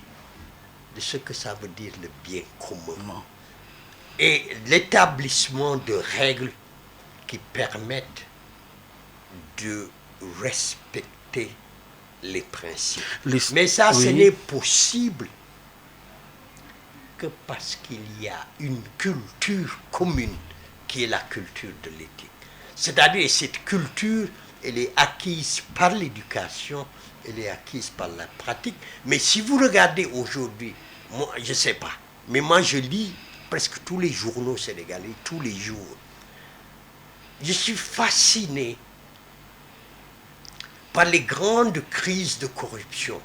de ce que ça veut dire le bien commun. Et l'établissement de règles qui permettent de respecter les principes. Mais ça, ce n'est possible que parce qu'il y a une culture commune qui est la culture de l'éthique. C'est-à-dire, cette culture, elle est acquise par l'éducation, elle est acquise par la pratique. Mais si vous regardez aujourd'hui, moi, je ne sais pas, mais moi je lis presque tous les journaux sénégalais, tous les jours. Je suis fasciné par les grandes crises de corruption,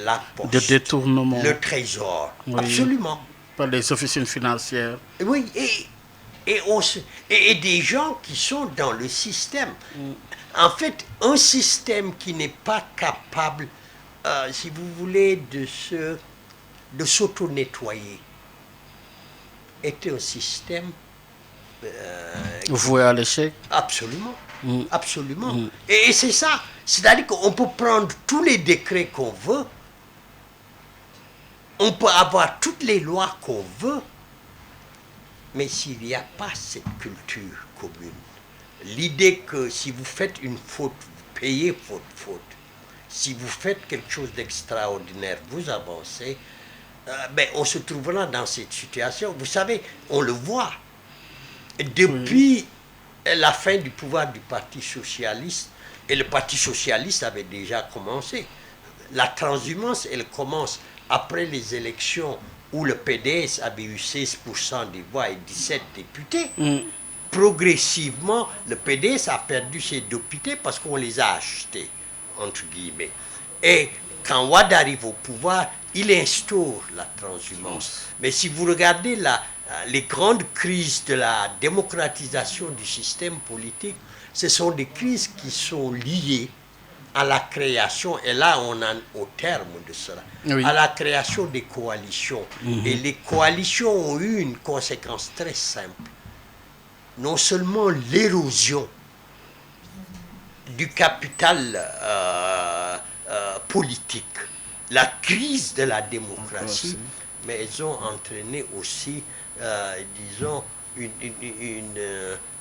la poste, de détournement, le trésor, oui, absolument. Par les officines financières. Oui, et des gens qui sont dans le système. En fait, un système qui n'est pas capable, si vous voulez, de s'auto-nettoyer, est un système voué à l'échec. absolument, Absolument. Et c'est ça. C'est-à-dire qu'on peut prendre tous les décrets qu'on veut, on peut avoir toutes les lois qu'on veut, mais s'il n'y a pas cette culture commune, l'idée que si vous faites une faute, vous payez votre faute, si vous faites quelque chose d'extraordinaire, vous avancez, ben, on se trouvera dans cette situation. Vous savez, on le voit. Depuis la fin du pouvoir du Parti socialiste, et le Parti socialiste avait déjà commencé, la transhumance, elle commence après les élections où le PDS avait eu 16% des voix et 17 députés. Progressivement, le PDS a perdu ses députés parce qu'on les a achetés, entre guillemets. Et quand Wade arrive au pouvoir, il instaure la transhumance. Mais si vous regardez les grandes crises de la démocratisation du système politique, ce sont des crises qui sont liées à la création, et là on en au terme de cela, à la création des coalitions. Et les coalitions ont eu une conséquence très simple. Non seulement l'érosion du capital politique, la crise de la démocratie, mais elles ont entraîné aussi, disons,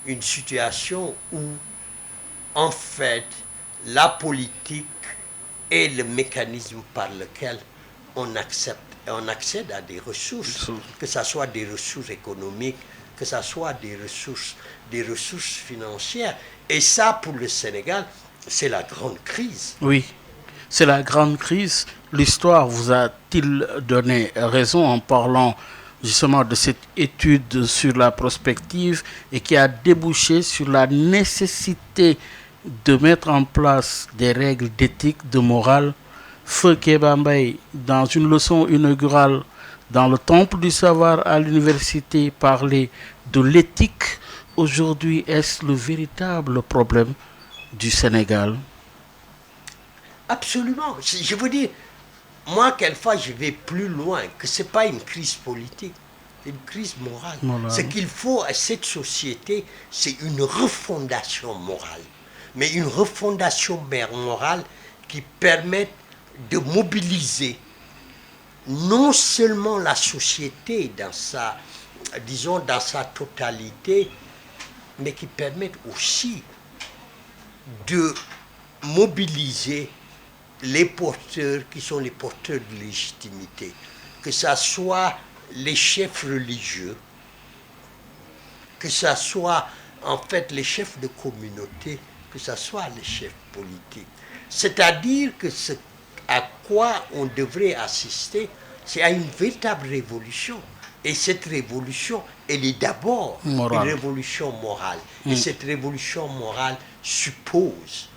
une situation où, en fait, la politique est le mécanisme par lequel on accède à des ressources, que ce soit des ressources économiques, que ce soit des ressources financières. Et ça, pour le Sénégal, c'est la grande crise. Oui, c'est la grande crise. L'histoire vous a-t-il donné raison en parlant justement de cette étude sur la prospective et qui a débouché sur la nécessité de mettre en place des règles d'éthique, de morale? Feu Kéba Mbaye, dans une leçon inaugurale dans le temple du savoir à l'université, parlait de l'éthique. Aujourd'hui, est-ce le véritable problème du Sénégal? Absolument. Je veux dire, moi, quelquefois, je vais plus loin, que ce n'est pas une crise politique, c'est une crise morale. Ce qu'il faut à cette société, c'est une refondation morale. Mais une refondation morale qui permette de mobiliser non seulement la société dans sa, disons, dans sa totalité, mais qui permette aussi de mobiliser les porteurs qui sont les porteurs de légitimité, que ce soit les chefs religieux, que ce soit en fait les chefs de communauté, que ce soit les chefs politiques. C'est-à-dire que ce à quoi on devrait assister, c'est à une véritable révolution. Et cette révolution, elle est d'abord une révolution morale. Et cette révolution morale suppose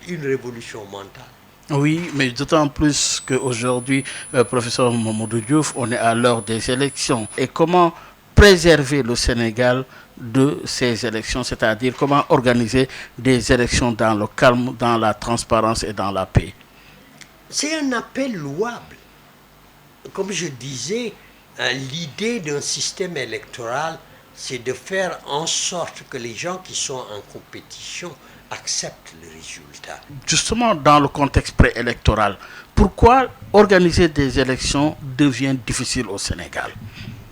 une révolution mentale. Oui, mais d'autant plus qu'aujourd'hui, professeur Mamadou Diouf, on est à l'heure des élections. Et comment préserver le Sénégal de ces élections, c'est-à-dire comment organiser des élections dans le calme, dans la transparence et dans la paix? C'est un appel louable. Comme je disais, l'idée d'un système électoral, c'est de faire en sorte que les gens qui sont en compétition acceptent le résultat. Justement, dans le contexte préélectoral, pourquoi organiser des élections devient difficile au Sénégal?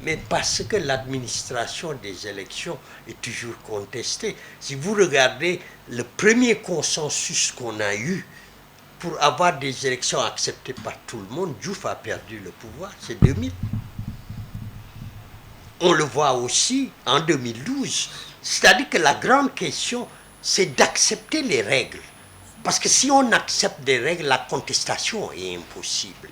Mais parce que l'administration des élections est toujours contestée. Si vous regardez le premier consensus qu'on a eu pour avoir des élections acceptées par tout le monde, Diouf a perdu le pouvoir, c'est 2000. On le voit aussi en 2012. C'est-à-dire que la grande question, c'est d'accepter les règles. Parce que si on accepte des règles, la contestation est impossible.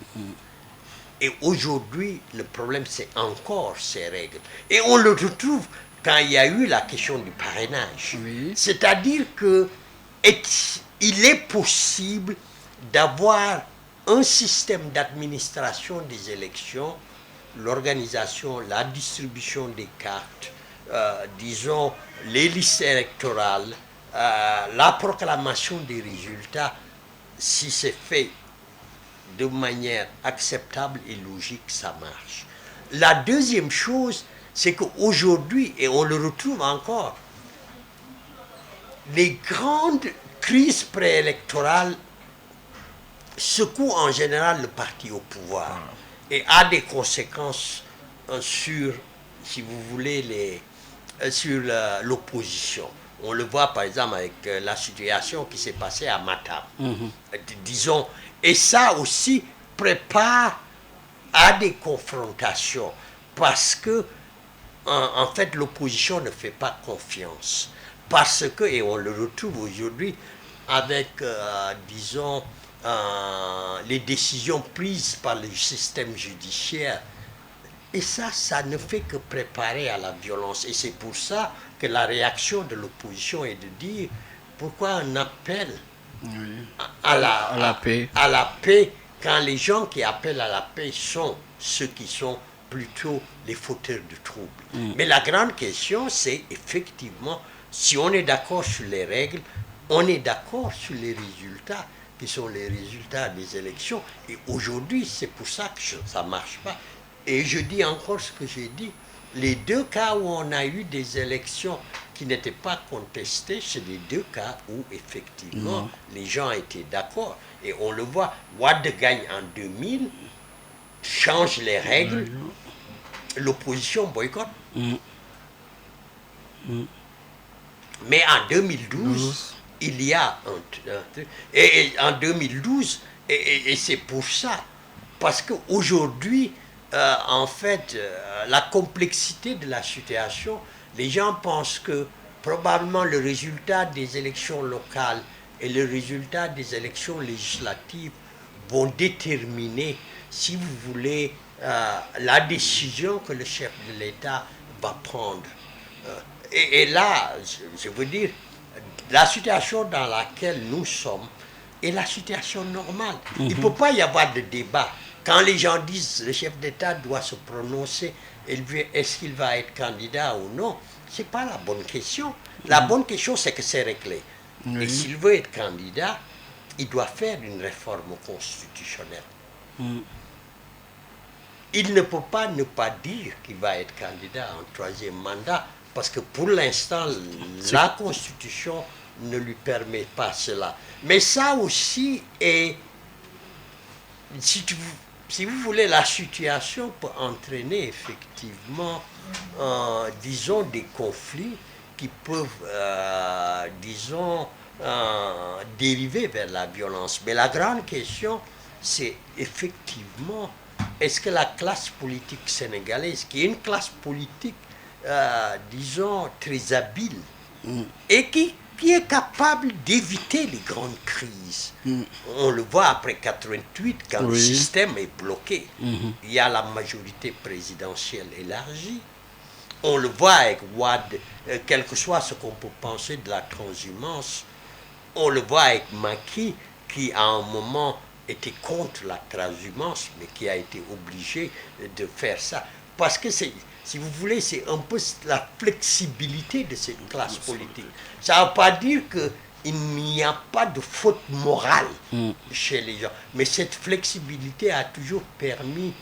Et aujourd'hui, le problème, c'est encore ces règles. Et on le retrouve quand il y a eu la question du parrainage. C'est-à-dire que il est possible d'avoir un système d'administration des élections, l'organisation, la distribution des cartes, disons, les listes électorales, la proclamation des résultats, si c'est fait de manière acceptable et logique, ça marche. La deuxième chose, c'est qu'aujourd'hui, et on le retrouve encore, les grandes crises préélectorales secouent en général le parti au pouvoir et a des conséquences sur, si vous voulez, sur l'opposition. On le voit par exemple avec la situation qui s'est passée à Matam. Disons, et ça aussi prépare à des confrontations parce que en fait l'opposition ne fait pas confiance. Parce que, et on le retrouve aujourd'hui avec, disons, les décisions prises par le système judiciaire. Et ça ne fait que préparer à la violence. Et c'est pour ça que la réaction de l'opposition est de dire pourquoi on appelle à la paix quand les gens qui appellent à la paix sont ceux qui sont plutôt les fauteurs de troubles. Mais la grande question, c'est effectivement, si on est d'accord sur les règles, on est d'accord sur les résultats, qui sont les résultats des élections. Et aujourd'hui, c'est pour ça que ça ne marche pas. Et je dis encore ce que j'ai dit. Les deux cas où on a eu des élections qui n'étaient pas contestées, c'est les deux cas où effectivement les gens étaient d'accord. Et on le voit, Wade gagne en 2000, change les règles, l'opposition boycotte. Mais en 2012, il y a et en 2012, et c'est pour ça, parce qu'aujourd'hui, en fait, la complexité de la situation, les gens pensent que probablement le résultat des élections locales et le résultat des élections législatives vont déterminer, si vous voulez, la décision que le chef de l'État va prendre. Et là, je veux dire, la situation dans laquelle nous sommes est la situation normale. Il ne peut pas y avoir de débat. Quand les gens disent que le chef d'État doit se prononcer, est-ce qu'il va être candidat ou non, ce n'est pas la bonne question. La bonne question, c'est que c'est réglé. Et s'il veut être candidat, il doit faire une réforme constitutionnelle. Il ne peut pas ne pas dire qu'il va être candidat en troisième mandat, parce que pour l'instant, la Constitution ne lui permet pas cela. Mais ça aussi est, si vous voulez, la situation peut entraîner effectivement, disons, des conflits qui peuvent, disons, dériver vers la violence. Mais la grande question, c'est effectivement, est-ce que la classe politique sénégalaise, qui est une classe politique, disons, très habile, et qui est capable d'éviter les grandes crises. On le voit après 88, quand le système est bloqué. Il y a la majorité présidentielle élargie. On le voit avec Wade, quel que soit ce qu'on peut penser de la transhumance. On le voit avec Macky, qui à un moment était contre la transhumance, mais qui a été obligé de faire ça. Parce que c'est, si vous voulez, c'est un peu la flexibilité de cette classe politique. Ça ne veut pas dire qu'il n'y a pas de faute morale chez les gens, mais cette flexibilité a toujours permis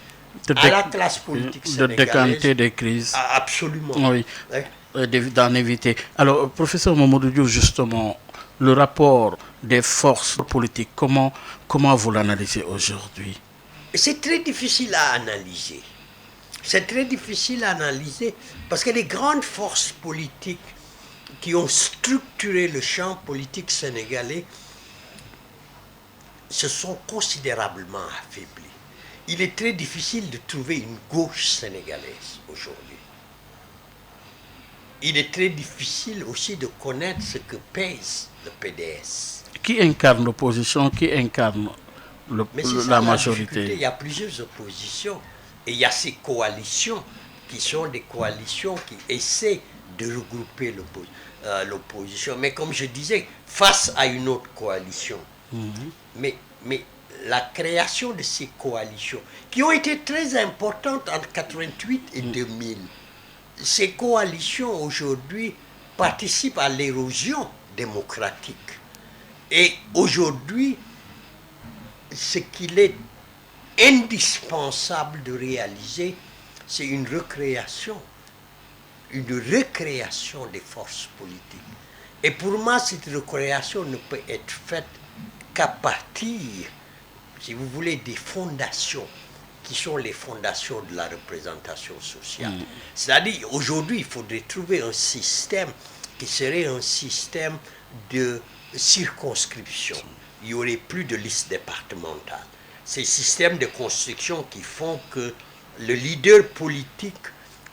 à la classe politique sénégalaise de décanter des crises. Absolument. Oui, d'en éviter. Alors, professeur Mamadou Diouf, justement, le rapport des forces politiques, comment vous l'analysez aujourd'hui? C'est très difficile à analyser. C'est très difficile à analyser parce que les grandes forces politiques qui ont structuré le champ politique sénégalais se sont considérablement affaiblis. Il est très difficile de trouver une gauche sénégalaise aujourd'hui. Il est très difficile aussi de connaître ce que pèse le PDS. Qui incarne l'opposition, qui incarne la majorité? Il y a plusieurs oppositions. Et il y a ces coalitions qui sont des coalitions qui essaient de regrouper l'opposition. Mais comme je disais, face à une autre coalition. Mais la création de ces coalitions, qui ont été très importantes entre 88 et 2000, ces coalitions aujourd'hui participent à l'érosion démocratique. Et aujourd'hui, ce qu'il est indispensable de réaliser, c'est une recréation des forces politiques Et pour moi, cette recréation ne peut être faite qu'à partir, si vous voulez, des fondations qui sont les fondations de la représentation sociale. C'est-à-dire, aujourd'hui, il faudrait trouver un système qui serait un système de circonscription. Il n'y aurait plus de liste départementale. Ces systèmes de construction qui font que le leader politique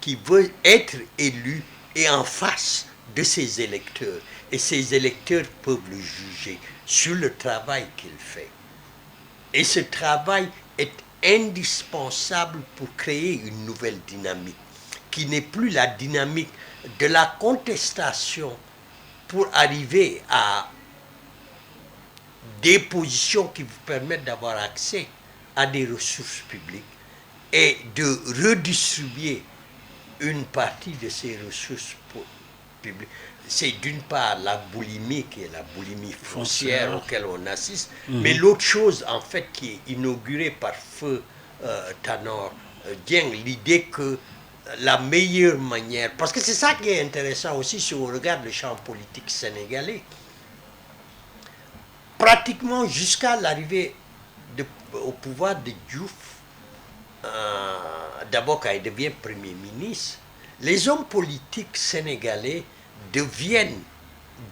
qui veut être élu est en face de ses électeurs. Et ces électeurs peuvent le juger sur le travail qu'il fait. Et ce travail est indispensable pour créer une nouvelle dynamique, qui n'est plus la dynamique de la contestation pour arriver à des positions qui vous permettent d'avoir accès à des ressources publiques et de redistribuer une partie de ces ressources publiques. C'est d'une part la boulimie qui est la boulimie foncière auquel on assiste, mais l'autre chose en fait qui est inaugurée par feu Tanor Dieng, l'idée que la meilleure manière, parce que c'est ça qui est intéressant aussi si on regarde le champ politique sénégalais, pratiquement jusqu'à l'arrivée au pouvoir de Diouf, d'abord quand il devient Premier ministre, les hommes politiques sénégalais deviennent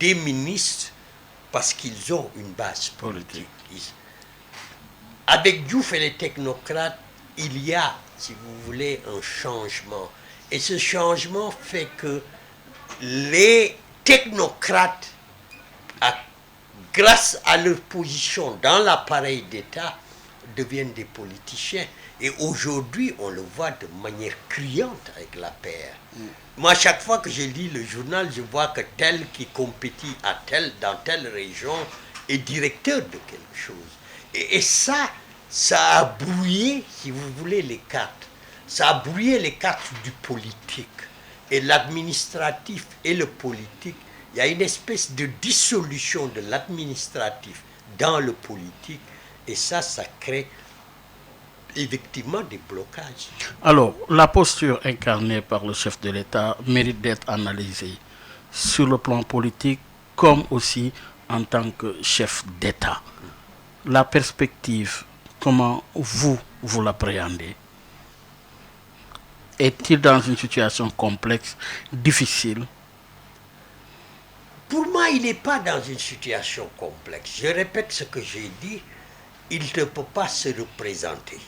des ministres parce qu'ils ont une base politique. Avec Diouf et les technocrates, il y a, si vous voulez, un changement. Et ce changement fait que les technocrates, grâce à leur position dans l'appareil d'État, deviennent des politiciens. Et aujourd'hui, on le voit de manière criante avec la paire. Moi, chaque fois que je lis le journal, je vois que tel qui compétit dans telle région est directeur de quelque chose. Et ça a brouillé, si vous voulez, les cartes. Ça a brouillé les cartes du politique. Et l'administratif et le politique, il y a une espèce de dissolution de l'administratif dans le politique. Et ça crée effectivement des blocages. Alors, la posture incarnée par le chef de l'État mérite d'être analysée sur le plan politique comme aussi en tant que chef d'État. La perspective, comment vous l'appréhendez? Est-il dans une situation complexe, difficile? Pour moi, il n'est pas dans une situation complexe. Je répète ce que j'ai dit, il ne peut pas se représenter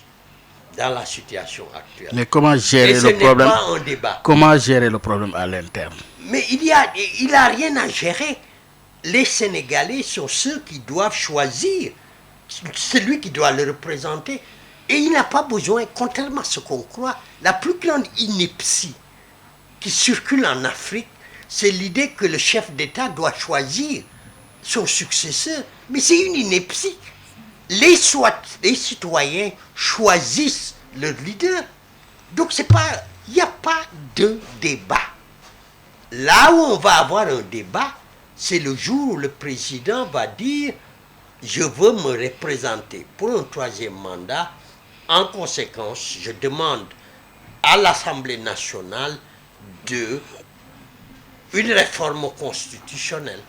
dans la situation actuelle. Mais comment gérer Et le problème? Ce n'est pas un débat. Comment gérer le problème à l'interne? Mais il a rien à gérer. Les Sénégalais sont ceux qui doivent choisir celui qui doit le représenter. Et il n'a pas besoin, contrairement à ce qu'on croit, la plus grande ineptie qui circule en Afrique, c'est l'idée que le chef d'État doit choisir son successeur. Mais c'est une ineptie. Les citoyens choisissent leur leader. Donc il n'y a pas de débat. Là où on va avoir un débat, c'est le jour où le président va dire « Je veux me représenter pour un troisième mandat. En conséquence, je demande à l'Assemblée nationale une réforme constitutionnelle. »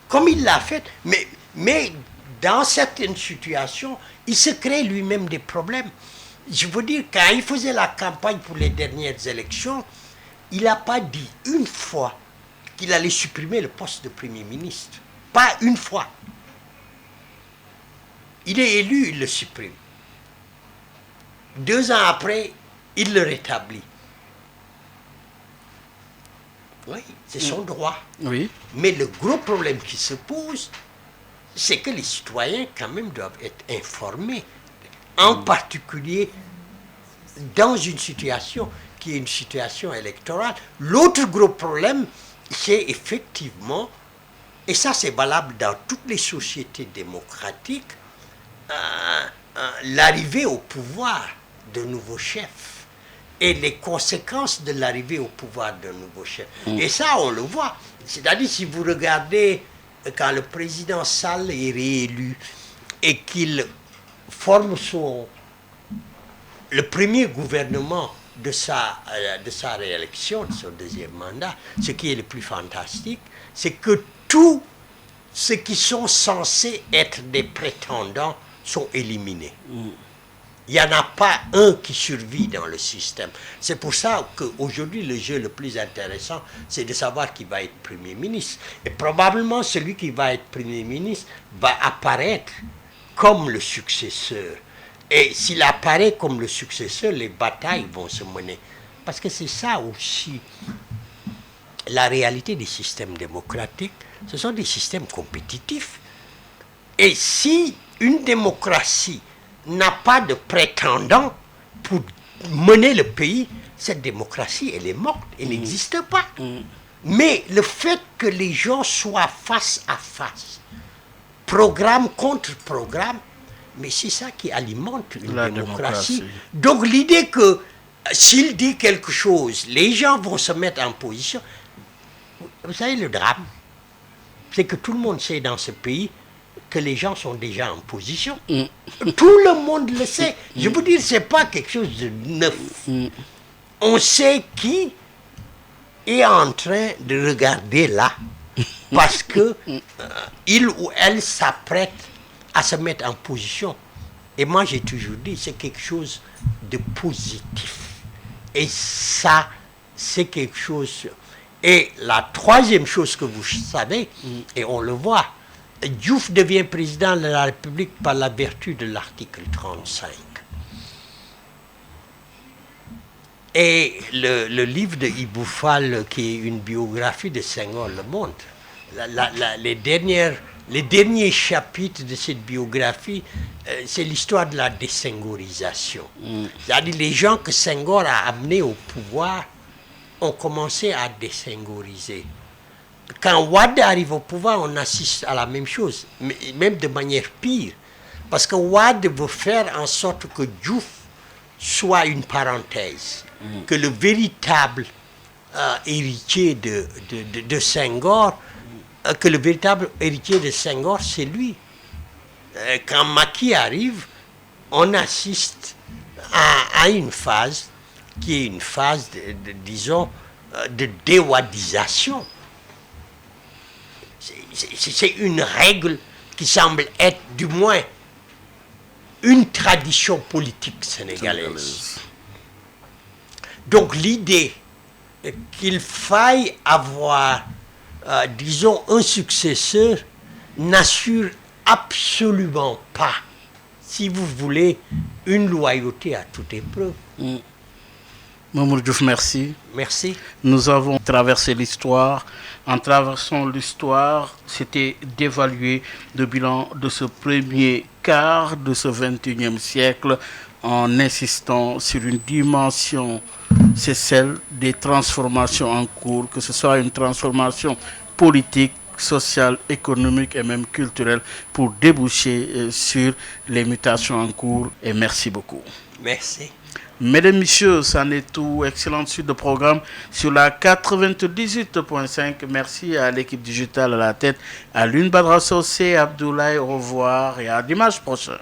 Comme il l'a fait, mais dans certaines situations, il se crée lui-même des problèmes. Je veux dire, quand il faisait la campagne pour les dernières élections, il n'a pas dit une fois qu'il allait supprimer le poste de Premier ministre. Pas une fois. Il est élu, il le supprime. 2 ans après, il le rétablit. Oui, c'est son droit. Oui. Mais le gros problème qui se pose, c'est que les citoyens, quand même, doivent être informés. En particulier, dans une situation qui est une situation électorale. L'autre gros problème, c'est effectivement, et ça c'est valable dans toutes les sociétés démocratiques, l'arrivée au pouvoir de nouveaux chefs et les conséquences de l'arrivée au pouvoir d'un nouveau chef. Et ça, on le voit. C'est-à-dire, si vous regardez quand le président Sall est réélu et qu'il forme le premier gouvernement de sa réélection, de son deuxième mandat, ce qui est le plus fantastique, c'est que tous ceux qui sont censés être des prétendants sont éliminés. Il n'y en a pas un qui survit dans le système. C'est pour ça qu'aujourd'hui, le jeu le plus intéressant, c'est de savoir qui va être Premier ministre. Et probablement, celui qui va être Premier ministre va apparaître comme le successeur. Et s'il apparaît comme le successeur, les batailles vont se mener. Parce que c'est ça aussi, la réalité des systèmes démocratiques, ce sont des systèmes compétitifs. Et si une démocratie n'a pas de prétendant pour mener le pays, cette démocratie, elle est morte, elle n'existe pas. Mais le fait que les gens soient face à face, programme contre programme, mais c'est ça qui alimente une démocratie. Donc l'idée que s'il dit quelque chose, les gens vont se mettre en position. Vous savez, le drame, c'est que tout le monde sait dans ce pays que les gens sont déjà en position. Tout le monde le sait. Je vous dis, ce n'est pas quelque chose de neuf. On sait qui est en train de regarder là, parce que il ou elle s'apprête à se mettre en position. Et moi, j'ai toujours dit, c'est quelque chose de positif. Et ça, c'est quelque chose... Et la troisième chose que vous savez, et on le voit, Diouf devient président de la République par la vertu de l'article 35. Et le livre de Iboufal, qui est une biographie de Senghor, le montre. Les derniers chapitres de cette biographie, c'est l'histoire de la désengorisation. C'est-à-dire les gens que Senghor a amenés au pouvoir ont commencé à désengoriser. Quand Wade arrive au pouvoir, on assiste à la même chose, mais même de manière pire. Parce que Wade veut faire en sorte que Diouf soit une parenthèse, que le véritable héritier de Senghor, que le véritable héritier de Senghor, c'est lui. Quand Macky arrive, on assiste à une phase qui est une phase, disons, de déwadisation. C'est une règle qui semble être, du moins, une tradition politique sénégalaise. Donc l'idée qu'il faille avoir, disons, un successeur n'assure absolument pas, si vous voulez, une loyauté à toute épreuve. Mamour Diouf, merci. Merci. Nous avons traversé l'histoire. En traversant l'histoire, c'était d'évaluer le bilan de ce premier quart de ce 21e siècle en insistant sur une dimension, c'est celle des transformations en cours, que ce soit une transformation politique, sociale, économique et même culturelle pour déboucher sur les mutations en cours. Et merci beaucoup. Merci. Mesdames, Messieurs, ça en est tout. Excellente suite de programme sur la 98.5. Merci à l'équipe digitale à la tête, à Lune Badra Sossé, Abdoulaye, au revoir et à dimanche prochain.